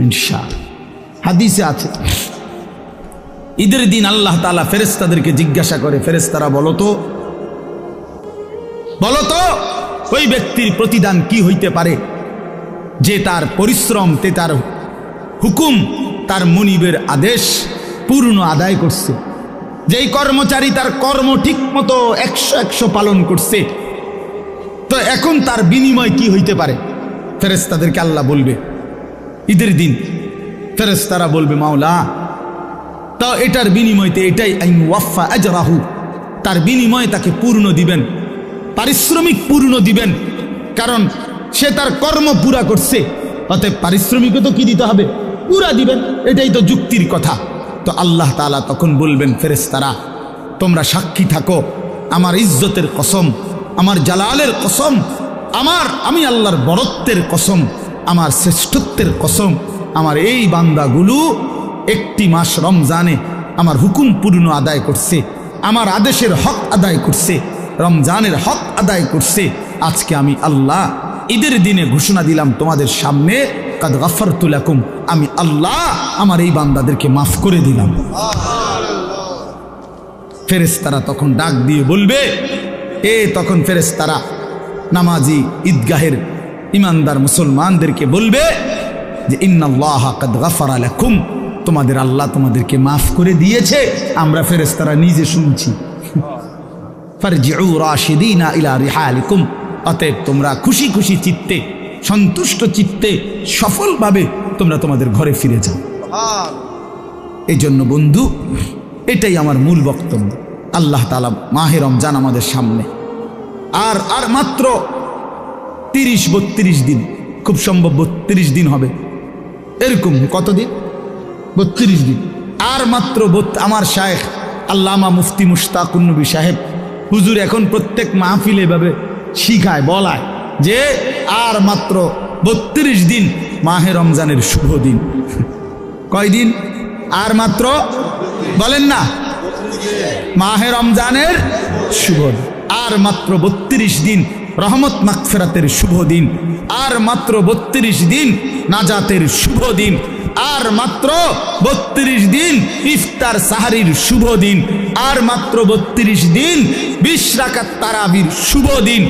ইনশাআল্লাহ। হাদিসে আছে ঈদের দিন আল্লাহ তাআলা ফেরেশতাদেরকে জিজ্ঞাসা করে, ফেরেশতারা বলো তো ওই ব্যক্তির প্রতিদান কি হইতে পারে যে তার পরিশ্রম, তার হুকুম, তার মুনিবের আদেশ পূর্ণ আদায় করছে, যেই কর্মচারী তার কর্ম ঠিক মতো 100 পালন করছে, তো এখন তার বিনিময় কি হইতে পারে? ফেরেশতাদেরকে আল্লাহ বলবে ঈদের দিন, ফেরেশতারা বলবে মাওলা, তো এটার বিনিময়তে এটাই আইন ওয়াফা আজরাহু, তার বিনিময় তাকে পূর্ণ দিবেন, পারিশ্রমিক পূর্ণ দিবেন, কারণ সে তার কর্ম পুরা করছে, অতএব পারিশ্রমিকও তো কি দিতে হবে? পুরা দিবেন, এটাই তো যুক্তির কথা। তো আল্লাহ তাআলা তখন বলবেন ফেরেশতারা তোমরা সাক্ষী থাকো, আমার ইজ্জতের কসম, আমার জালালের কসম, আমি আল্লাহর বরত্বের কসম, আমার শ্রেষ্ঠত্বের কসম, আমার এই বান্দাগুলো 1টি মাস রমজানে আমার হুকুম পূর্ণ আদায় করছে, আমার আদেশের হক আদায় করছে, রমজানের হক আদায় করছে, আজকে আমি আল্লাহ ঈদের দিনে ঘোষণা দিলাম তোমাদের সামনে, কাদ গাফারতু লাকুম, আমি আল্লাহ আমার এই বান্দাদেরকে মাফ করে দিলাম। ফেরেশতারা তখন ডাক দিয়ে বলবে, তখন ফেরেশতারা নামাজি ঈদগাহের ইমানদার মুসলমানদেরকে বলবে যে ইন্নাল্লাহা কাদ গাফারা লাকুম, তোমাদের আল্লাহ তোমাদেরকে মাফ করে দিয়েছে। আমরা ফেরেশতারা নিজে শুনছি। ফারজিউ রাশিদিনা ইলা রিহালিকুম, অতএব তোমরা খুশি খুশি চিত্তে, সন্তুষ্ট চিত্তে, সফলভাবে তোমরা তোমাদের ঘরে ফিরে যাও। এই জন্য বন্ধু, এটাই আমার মূল বক্তব্য। আল্লাহ তাআলা মাহে রমজান আমাদের সামনে, আর মাত্র 30-32 দিন, খুব সম্ভব 32 দিন হবে, এরকম। কতদিন? 32 দিন। আর মাত্র আমার শায়েখ আল্লামা মুফতি মুশতাকুন নবী সাহেব হুজুর এখন প্রত্যেক মাহফিলে এভাবে শিখায়, বলায় যে আর মাত্র 32 দিন মাহে রমজানের শুভ দিন। কয়দিন? আর মাত্র, বলেন না, মাহে রমজানের শুভ দিন। আর মাত্র 32 দিন রহমত মাগফিরাতের শুভ দিন। আর মাত্র 32 দিন নাজাতের শুভ দিন। আর মাত্র 32 দিন ইফতার সাহারির শুভ দিন। আর মাত্র 32 দিন 20 রাকাত তারাবির শুভ দিন।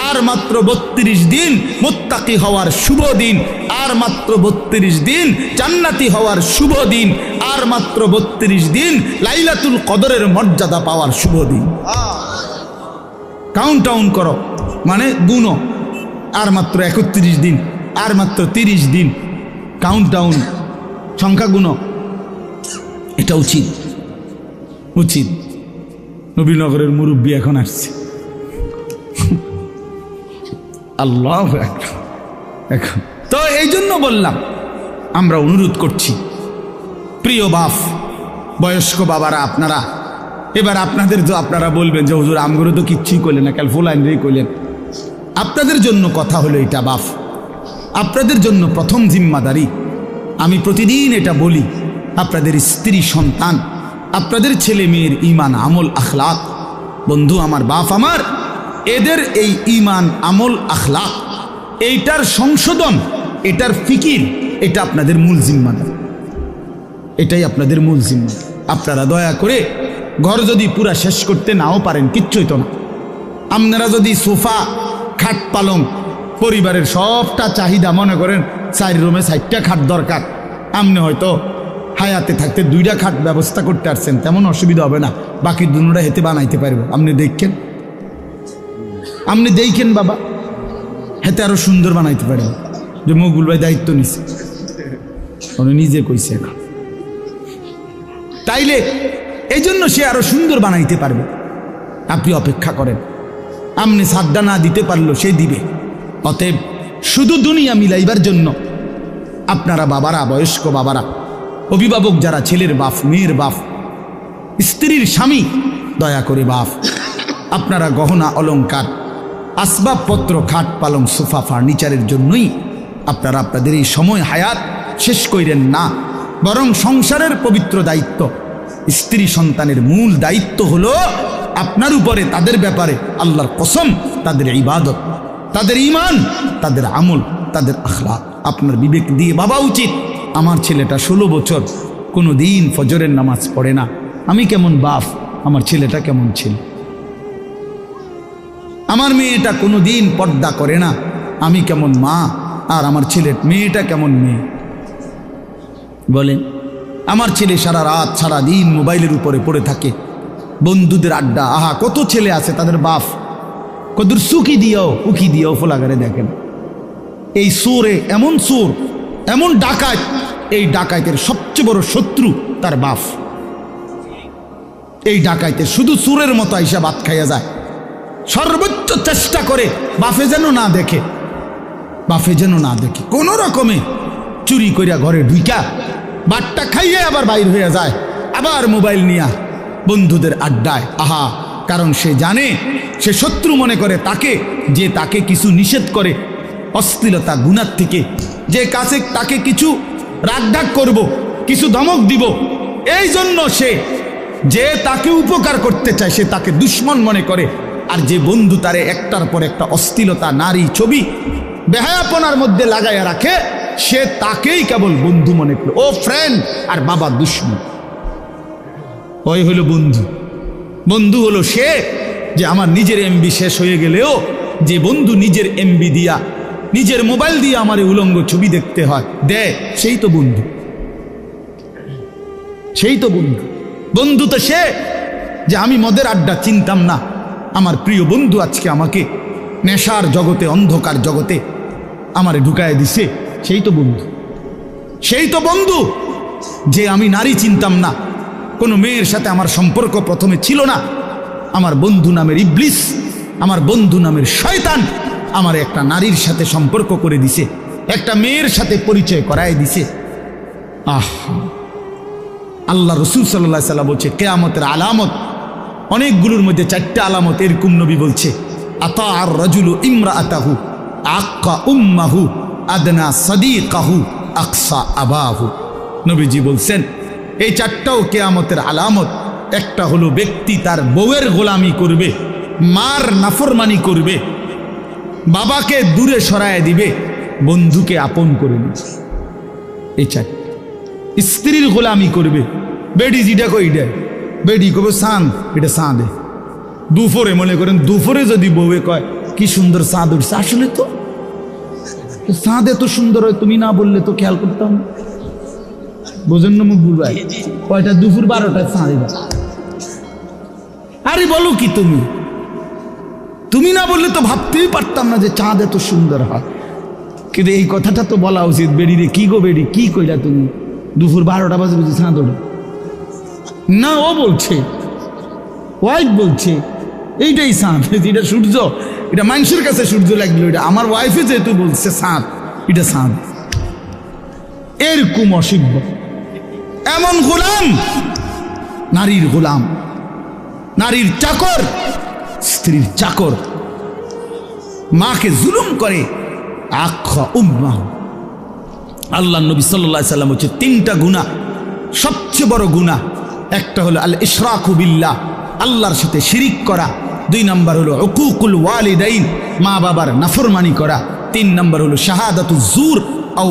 আর মাত্র 32 দিন মুত্তাকি হওয়ার শুভ দিন। আর মাত্র 32 দিন জান্নাতি হওয়ার শুভ দিন। আর মাত্র 32 দিন লাইলাতুল কদরের মর্যাদা পাওয়ার শুভ দিন। কাউন্ট ডাউন করো, মানে গুনো। আর মাত্র 31 দিন, আর মাত্র 30 দিন, কাউন্ট ডাউন, সংখ্যা গুনো। এটা উচিত, উচিত। নবীনগরের মুরব্বী এখন আসছে, আল্লাহু আকবার। এখন তো এই জন্য বললাম, আমরা অনুরোধ করছি, প্রিয় বাপ, বয়স্ক বাবারা, আপনারা এবার আপনাদের তো আপনারা বলবেন যে হুজুর আমগুলো তো কিচ্ছুই করলেন না, কাল ফুল আইনরেই করলেন। আপনাদের জন্য কথা হলো এটা বাপ, আপনাদের জন্য প্রথম জিম্মাদারি। আমি প্রতিদিন এটা বলি, আপনাদের স্ত্রী সন্তান, আপনাদের ছেলে মেয়ের ঈমান আমল আখলাক, বন্ধু আমার, বাপ আমার, এদের এই ঈমান আমল আখলাক, এইটার সংশোধন, এটার ফিকির, এটা আপনাদের মূল জিম্মাদারি। এটাই আপনাদের মূল জিম্মাদারি। আপনারা দয়া করে ঘর যদি পুরা শেষ করতে নাও পারেন, কিচ্ছুই তো না। আপনারা যদি সোফা, খাট, পালং, পরিবারের সবটা চাহিদা, মনে করেন 4 রুমে 4টা খাট দরকার, আপনি হয়তো হায়াতে থাকতে 2টা খাট ব্যবস্থা করতে পারছেন, তেমন অসুবিধা হবে না, বাকি দুটোটা হেতে বানাইতে পারবো। আপনি দেখেন, আপনি দেখেন বাবা, হেতে আরো সুন্দর বানাইতে পারবো। যে মকবুল ভাই দায়িত্ব নিছে, উনি নিজে কইছে এখন, তাইলে এই জন্য সে আরো সুন্দর বানাইতে পারবে। আপনি অপেক্ষা করেন, আপনি সাদ্দা না দিতে পারলো সে দিবে। অতএব শুধু দুনিয়া মিলাইবার জন্য আপনারা বাবারা, বয়স্ক বাবারা, অভিভাবক যারা, ছেলের বাপ, মেয়ের বাপ, স্ত্রীর স্বামী, দয়া করে বাপ, আপনারা গহনা অলংকার, আসবাবপত্র, খাট, পালং, সোফা, ফার্নিচারের জন্যই আপনারা আপনাদের এই সময় হায়াত শেষ করেন না, বরং সংসারের পবিত্র দায়িত্ব, স্ত্রী সন্তানের মূল দায়িত্ব হলো আপনার উপরে, তাদের ব্যাপারে আল্লাহর কসম, তাদের ইবাদত, তাদের ঈমান, তাদের আমল, তাদের আখলাক আপনার বিবেক দিয়ে ভাবা উচিত। আমার ছেলেটা 16 বছর কোনো দিন ফজরের নামাজ পড়ে না, আমি কেমন বাপ, আমার ছেলেটা কেমন ছেলে। আমার মেয়েটা কোনো দিন পর্দা করে না, আমি কেমন মা, আর আমার মেয়েটা কেমন মেয়ে। বলেন, আমার ছেলে সারা রাত সারা দিন মোবাইলের উপরে পড়ে থাকে, বন্ধুদের আড্ডা। আহা, কত ছেলে আছে তাদের বাপ কদুর সুখি দিও উকি দিও ফোলাগারে দেখেন। এই সুরে এমন সুর, এমন ডাকাত, এই ডাকাতের সবচেয়ে বড় শত্রু তার বাপ। এই ডাকাইতে শুধু সুরের মতো আইসা ভাত খাইয়া যায়, সর্বোচ্চ চেষ্টা করে বাপে যেন না দেখে, বাপে যেন না দেখে, কোন রকমে চুরি করিয়া ঘরে ঢুইকা বাটটা খাইয়ে আবার বাইর হয়ে যায়, আবার মোবাইল নিয়া বন্ধুদের আড্ডায়। আহা, কারণ সে জানে, সে শত্রু মনে করে তাকে, যে তাকে কিছু নিষেধ করে অশ্লীলতা গুনার থেকে, যে কাছে তাকে কিছু রাগঢাক করব, কিছু ধমক দিব, এই জন্য সে যে তাকে উপকার করতে চায় সে তাকে দুশ্মন মনে করে। আর যে বন্ধু তারে একটার পর একটা অশ্লীলতা, নারী, ছবি, বেহায়াপনার মধ্যে লাগাইয়া রাখে, সে তাকেই কেবল বন্ধু মনে করে, ও ফ্রেন্ড, আর বাবা দুশ্মন। ওই হলো বন্ধু। বন্ধু হলো সে যে আমার নিজের এমবি শেষ হয়ে গেলেও যে বন্ধু নিজের এমবি দিয়া, নিজের মোবাইল দিয়ে আমার উলঙ্গ ছবি দেখতে হয় দেয়, সেই তো বন্ধু। সেই তো বন্ধু। বন্ধু তো সে যে আমি মদের আড্ডা চিনতাম না, আমার প্রিয় বন্ধু আজকে আমাকে নেশার জগতে, অন্ধকার জগতে আমারে ঢুকায় দিছে, সেই তো বন্ধু। সেই তো বন্ধু যে আমি নারী চিনতাম না, কোনো মেয়ের সাথে আমার সম্পর্ক প্রথমে ছিল না, আমার বন্ধু নামের ইবলিস, আমার বন্ধু নামের শয়তান আমার একটা নারীর সাথে সম্পর্ক করে দিছে, একটা মেয়ের সাথে পরিচয় করায় দিছে। আল্লাহ রসুল সাল্লাল্লাহু আলাইহি ওয়াসাল্লাম বলছে কিয়ামতের আলামত অনেকগুলোর মধ্যে 4টা আলামত এরকম নবী বলছে, আতা আর রাজুলু ইমরাআতাহু আক্কা উম্মাহু আদনা সাদিকাহু আকসা আবাহু। নবীজি বলছেন এই 4টাও কিয়ামতের আলামত। একটা হলো ব্যক্তি তার বউয়ের গোলামি করবে, মার নাফরমানি করবে, বাবাকে দূরে সরায় দিবে, বন্ধুকে আপন করে নিবে। এই 4। স্ত্রীর গোলামি করবে, বেডি যেটা কইডা, বেডি কবে সান, এটা সাঁদে দুপুরে, মনে করেন দুপুরে যদি বউয়ে কয় কি সুন্দর চাঁদ উঠছে, আসলে তো চাঁদ এত সুন্দর হয়, তুমি না বললে তো খেয়াল করতাম। বোঝেন না মুখ বুঝাই কয়টা, দুপুর 12টায় চাঁদ। আরে বলো কি তুমি, তুমি না বললে তো ভাবতেই পারতাম না যে চাঁদ এত সুন্দর হয়। কিন্তু এই কথাটা তো বলা উচিত, বেডি রে, কি গো বেডি, কি কইলা তুমি, দুপুর 12টা বাজে বুঝি চাঁদ ওঠে না? ও বলছে, ওয়াইফ বলছে এইটাই চাঁদ, এটা সূর্য, এটা মানুষের কাছে সূর্য লাগলো, এটা আমার ওয়াইফে যেহেতু বলছে চাঁদ, এটা চাঁদ। এরকম অসভ্য এমন গোলাম, নারীর গোলাম, নারীর চাকর, স্ত্রীর চাকর, মাকে জুলুম করে। আখ্যা উম্মাহ। আল্লাহ নবী সাল্লাল্লাহু আলাইহি ওয়াসাল্লাম হচ্ছে 3টা গুনাহ, সবচেয়ে বড় গুনাহ। একটা হলো আল ইশরাকু বিল্লাহ, আল্লাহর সাথে শিরিক করা। 2 নম্বর হলো উকুকুল ওয়ালিদাইন, মা বাবার নাফরমানি করা। 3 নম্বর হলো শাহাদাতুজ জুর আও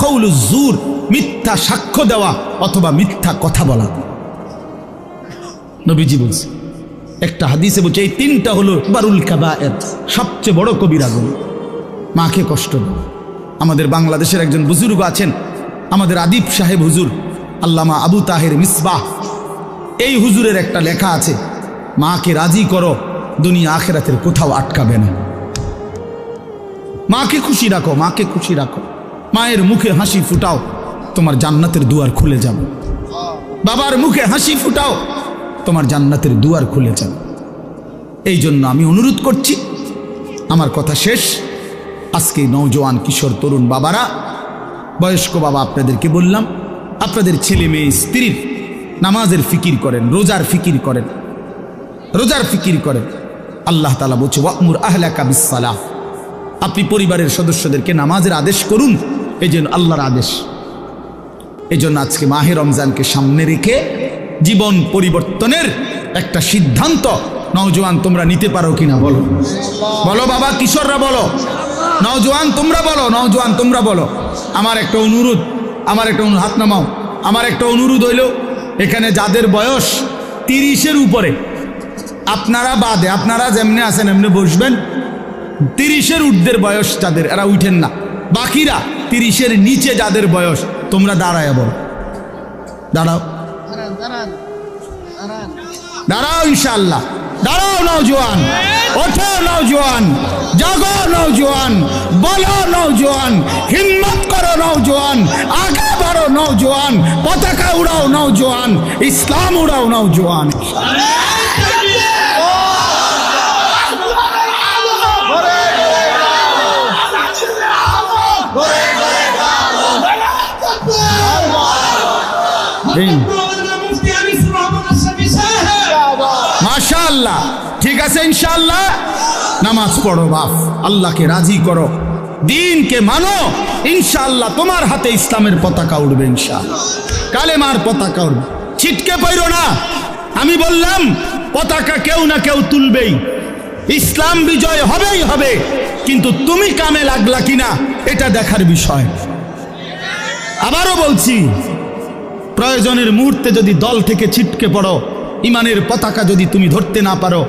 কাউলুজ জুর, মিথ্যা সাক্ষ্য দেওয়া অথবা মিথ্যা কথা বলা। নবীজি বলছে, একটা হাদিসে বলছে এই 3টা হলো বারুল কাবায়ের, সবচেয়ে বড় কবিরা গুনাহ। মাকে কষ্ট দেওয়া। আমাদের বাংলাদেশের একজন বুজুর্গ আছেন, আমাদের আদিব সাহেব হুজুর, আল্লামা আবু তাহের মিসবাহ। এই হুজুরের একটা লেখা আছে, মাকে রাজি করো, দুনিয়া আখেরাতের কোথাও আটকাবে না। মাকে খুশি রাখো, মাকে খুশি রাখো, মায়ের মুখে হাসি ফুটাও, তোমার জান্নাতের দুয়ার খুলে যাবে। বাবার মুখে হাসি ফুটাও, তোমার জান্নাতের দুয়ার খুলে যাবে। এই জন্য আমি অনুরোধ করছি, আমার কথা শেষ। আজকে নওজোয়ান কিশোর তরুণ বাবারা, বয়স্ক বাবা, আপনাদেরকে বললাম, আপনাদের ছেলে মেয়ে স্ত্রীর নামাজের ফিকির করেন, রোজার ফিকির করেন, রোজার ফিকির করেন। আল্লাহ তাআলা বলছে ওয়া'মুর আহলাকা বিস-সালাহ, আপনি পরিবারের সদস্যদেরকে নামাজের আদেশ করুন। এই জন্য আল্লাহর আদেশ। এই জন্য আজকে মাহে রমজানকে সামনে রেখে জীবন পরিবর্তনের একটা সিদ্ধান্ত নওজোয়ান তোমরা নিতে পারো কিনা বলো? বলো বাবা, কিশোররা বলো, নওজোয়ান তোমরা বলো, নওজোয়ান তোমরা বলো। আমার একটা অনুরোধ, হাত নামাও। আমার একটা অনুরোধ হইল, এখানে যাদের বয়স 30-এর উপরে, আপনারা বাদে, আপনারা যেমনি আছেন এমনি বসবেন। 30-এর ঊর্ধ্বের বয়স যাদের, এরা উঠেন না। বাকিরা 30-এর নিচে যাদের বয়স, তোমরা দাঁড়ায় বলো, দাঁড়াও, দাঁড়াও, ইনশাআল্লাহ দাঁড়াও। নওজোয়ান ওঠো, নওজোয়ান জাগো, নওজোয়ান বলো, নওজোয়ান হিম্মত করো, নওজোয়ান আগে বাড়ো, নওজোয়ান পতাকা উড়াও, নওজোয়ান ইসলাম উড়াও, নওজোয়ান। মাশাআল্লাহ, ঠিক আছে, ইনশাআল্লাহ নামাজ পড়ো বাপ, আল্লাহকে রাজি করো, দিনকে মানো, ইনশাআল্লাহ তোমার হাতে ইসলামের পতাকা উঠবে, ইনশাআল্লাহ কালেমার পতাকা উঠবে। ছিটকে পড়ো না, আমি বললাম পতাকা কেউ না কেউ তুলবেই, ইসলাম বিজয় হবেই হবে, কিন্তু তুমি কামে লাগলা কিনা এটা দেখার বিষয়। আবারও বলছি, প্রয়োজনের মুহূর্তে যদি দল থেকে ছিটকে পড়ো, ইমানের পতাকা যদি তুমি ধরতে না পারো,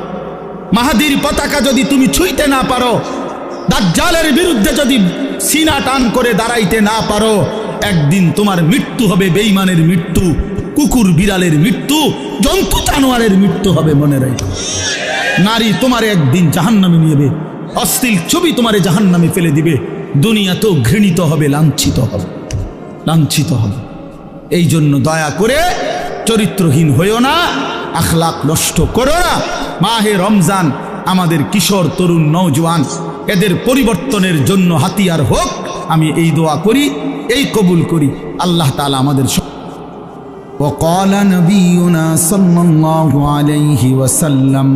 মাহাদির পতাকা যদি তুমি ছুঁইতে না পারো, দাজ্জালের বিরুদ্ধে যদি সিনা টান করে দাঁড়াইতে না পারো, একদিন তোমার মৃত্যু হবে বেঈমানের মৃত্যু, কুকুর বিড়ালের মৃত্যু, জন্তু জানোয়ারের মৃত্যু হবে। মনে রাখো, নারী তোমারে একদিন জাহান্নামে নিয়ে, অশ্লীল ছবি তোমারে জাহান্নামে ফেলে দিবে, দুনিয়া তো ঘৃণিত হবে, লাঞ্ছিত হবে, লাঞ্ছিত হবে। এই জন্য দয়া করে চরিত্রহীন হইও না, আখলাক নষ্ট করো না। মাহে রমজান আমাদের কিশোর তরুণ নওজোয়ান এদের পরিবর্তনের জন্য হাতিয়ার হোক, আমি এই দোয়া করি, এই কবুল করি। আল্লাহ তাআলা আমাদের وقال نبينا صلى الله عليه وسلم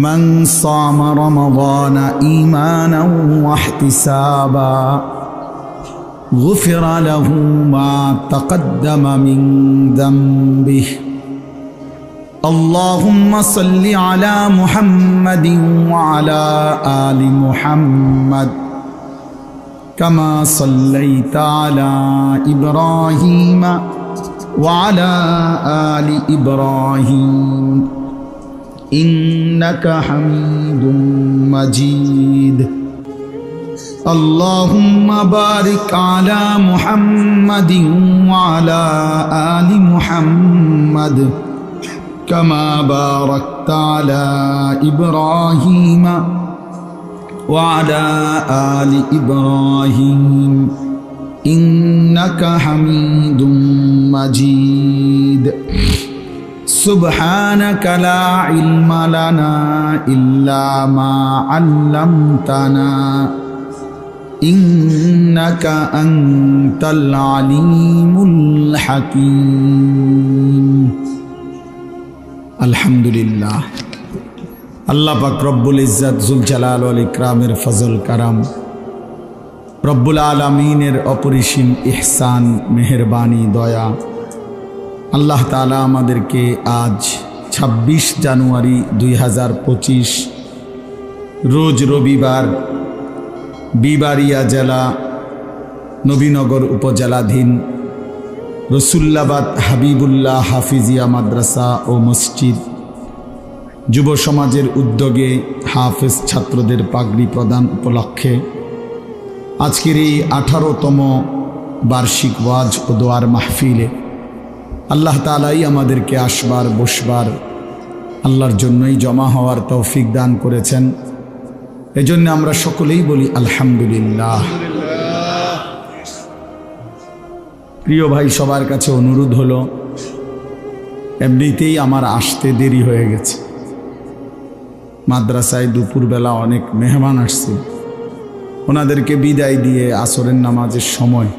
من صام رمضان إيمانا واحتسابا غفر له ما تقدم من ذنبه اللهم صل على محمد وعلى آل محمد كما صليت على إبراهيم وعلى آل إبراهيم إنك حميد مجيد اللهم بارك على محمد وعلى آل محمد كما باركت على إبراهيم وعلى آل إبراهيم إنك حميد مجيد سبحانك لا علم لنا إلا ما علمتنا إنك أنت العليم الحكيم الحمد لله আল্লাহ পাক রব্বুল ইজ্জত জুল জালাল ওয়াল ইকরামের ফজল কারাম, রব্বুল আলামিনের অপরিসীম ইহসান, মেহেরবানি, দয়া, আল্লাহ তাআলা আমাদেরকে আজ 26 জানুয়ারি 2025 রোজ রবিবার বিবাড়িয়া জেলা নবীনগর উপজেলাধীন রসুল্লাবাদ হাবিবুল্লাহ হাফিজিয়া মাদ্রাসা ও মসজিদ যুব সমাজের উদ্যোগে হাফেজ ছাত্রদের পাগড়ি প্রদান উপলক্ষে আজকের এই 18তম বার্ষিক ওয়াজ ও দোয়ার মাহফিলে আল্লাহ তাআলাই আমাদেরকে আসবার বসবার আল্লাহর জন্যই জমা হওয়ার তৌফিক দান করেছেন। এজন্য আমরা সকলেই বলি আলহামদুলিল্লাহ। প্রিয় ভাই, সবার কাছে অনুরোধ হলো, এমনিতেই আমার আসতে দেরি হয়ে গেছে। মাদ্রাসায় দুপুরবেলা অনেক মেহমান আসছে, ওনাদেরকে বিদায় দিয়ে আসরের নামাজের সময়,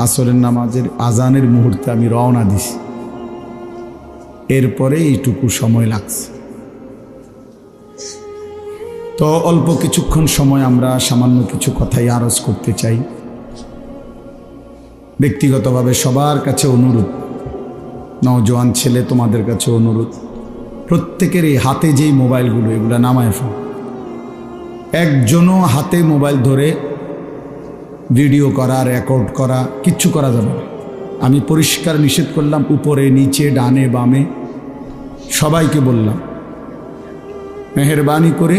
আসরের নামাজের আজানের মুহূর্তে আমি রওনা দিছি। এরপরে এইটুকু সময় লাগছে। তো অল্প কিছুক্ষণ সময় আমরা সামান্য কিছু কথাই আরজ করতে চাই। ব্যক্তিগতভাবে সবার কাছে অনুরোধ, নওজোয়ান ছেলে তোমাদের কাছে অনুরোধ, প্রত্যেকের এই হাতে যেই মোবাইলগুলো এগুলো নামায় ফেলো। একজনও হাতে মোবাইল ধরে ভিডিও করা, রেকর্ড করা কিচ্ছু করা যাবে না। আমি পরিষ্কার নিষেধ করলাম, উপরে নিচে ডানে বামে সবাইকে বললাম, মেহেরবানি করে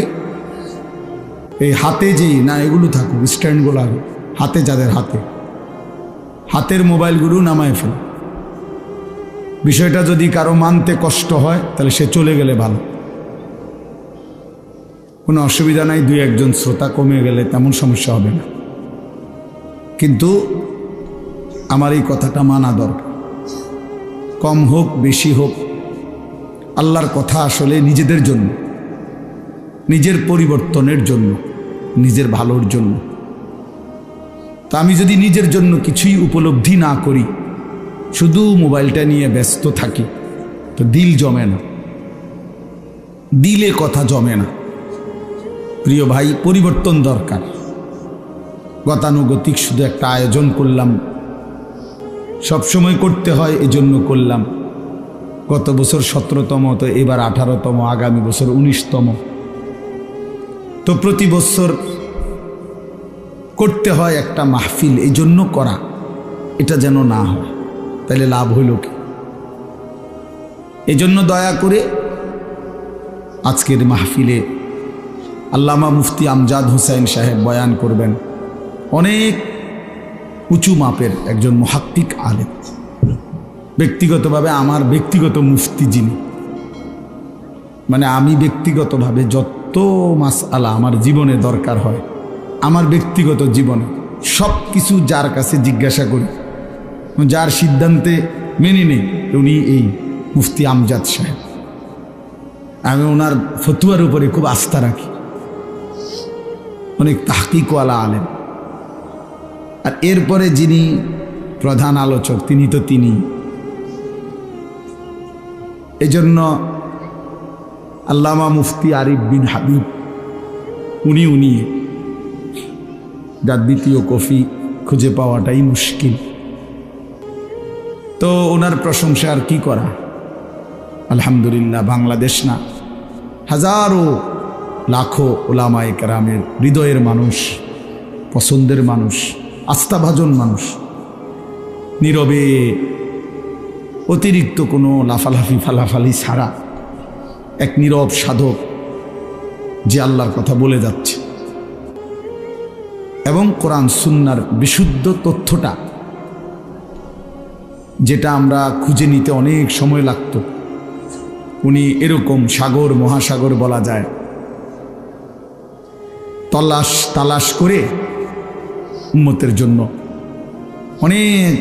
এই হাতে যেই না এগুলো থাকুক, স্ট্যান্ডগুলো হাতে, যাদের হাতের মোবাইলগুলো নামায় ফেলো। বিষয়টা যদি কারো মানতে কষ্ট হয় তাহলে সে চলে গেলে ভালো, কোনো অসুবিধা নাই। 2-1 শ্রোতা কমে গেলে তেমন সমস্যা হবে না, কিন্তু আমার এই কথাটা মানা দরকার। কম হোক বেশি হোক, আল্লাহর কথা আসলে নিজেদের জন্য, নিজের পরিবর্তনের জন্য, নিজের ভালোর জন্য। তা আমি যদি নিজের জন্য কিছুই উপলব্ধি না করি, শুধু মোবাইলটা নিয়ে ব্যস্ত থাকি, তো দিল জমে না, দিলে কথা জমে না। প্রিয় ভাই, পরিবর্তন দরকার। গতানুগতিক শুধু একটা আয়োজন করলাম, সবসময় করতে হয় এজন্য করলাম। গত বছর 17তম, তো এবার 18তম, আগামী বছর 19তম। তো প্রতি বছর করতে হয় একটা মাহফিল, এই জন্য করা, এটা যেন না হয়, তাহলে লাভ হইল কি? এই জন্য দয়া করে আজকের মাহফিলে আল্লামা মুফতি আমজাদ হোসেন সাহেব বয়ান করবেন। অনেক উঁচু মাপের একজন মুহাক্কিক আলেম, ব্যক্তিগতভাবে আমার ব্যক্তিগত মুফতি যিনি, মানে আমি ব্যক্তিগতভাবে যত মাসআলা আমার জীবনে দরকার হয়, আমার ব্যক্তিগত জীবনে সব কিছু যার কাছে জিজ্ঞাসা করি, যার সিদ্ধান্তে মেনে নেই, উনি এই মুফতি আমজাদ সাহেব। আমি ওনার ফতুয়ার উপরে খুব আস্থা রাখি, অনেক তাহকিকওয়ালা আলেম। আর এরপরে যিনি প্রধান আলোচক, তিনি তো তিনি। এজন্য আল্লামা মুফতি আরিফ বিন হাবিব, উনি যার দ্বিতীয় কফি খুঁজে পাওয়াটাই মুশকিল। তো ওনার প্রশংসা আর কি করা। আলহামদুলিল্লাহ, বাংলাদেশ না, হাজারো লাখো ওলামায়ে কেরামের হৃদয়ের মানুষ, পছন্দের মানুষ, আস্থাভাজন মানুষ, নীরবে অতিরিক্ত কোনো লাফালাফি ফালাফালি ছাড়া এক নীরব সাধক যে আল্লাহর কথা বলে যাচ্ছে এবং কোরআন সুন্নাহর বিশুদ্ধ তথ্যটা, যেটা আমরা খুঁজে নিতে অনেক সময় লাগতো, উনি এরকম সাগর মহাসাগর বলা যায় তালাশ করে উম্মতের জন্য অনেক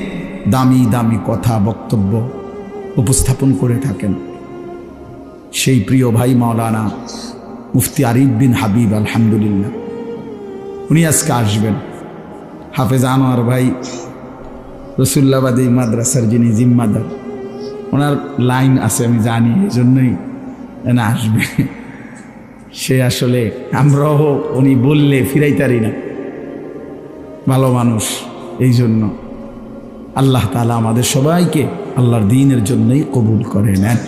দামি দামি কথা বক্তব্য উপস্থাপন করে থাকেন। সেই প্রিয় ভাই মাওলানা মুফতি আরিফ বিন হাবিব, আলহামদুলিল্লাহ, উনি আজকে আসবেন। হাফেজ আনোয়ার ভাই রসুল্লাবাদী মাদ্রাসার যিনি জিম্মাদার, ওনার লাইন আছে আমি জানি, এই জন্যই না আসবে। সে আসলে আমরাও উনি বললে ফিরাইতারি না, ভালো মানুষ। এই জন্য আল্লাহ তাআলা আমাদের সবাইকে আল্লাহর দ্বীনের জন্যই কবুল করে নেন।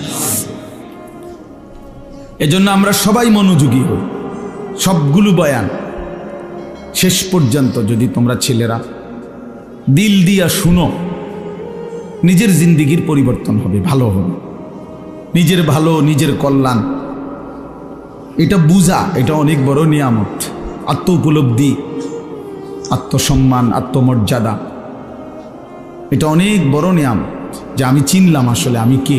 এজন্য আমরা সবাই মনোযোগী হই। সবগুলো বয়ান শেষ পর্যন্ত যদি তোমরা ছেলেরা দিল দিয়া শুনো, নিজের জিন্দিগির পরিবর্তন হবে, ভালো হবে। নিজের ভালো, নিজের কল্যাণ, এটা বুঝা, এটা অনেক বড় নিয়ামত। আত্ম উপলব্ধি, আত্মসম্মান, আত্মমর্যাদা, এটা অনেক বড় নিয়ামত যে আমি চিনলাম আসলে আমি কে।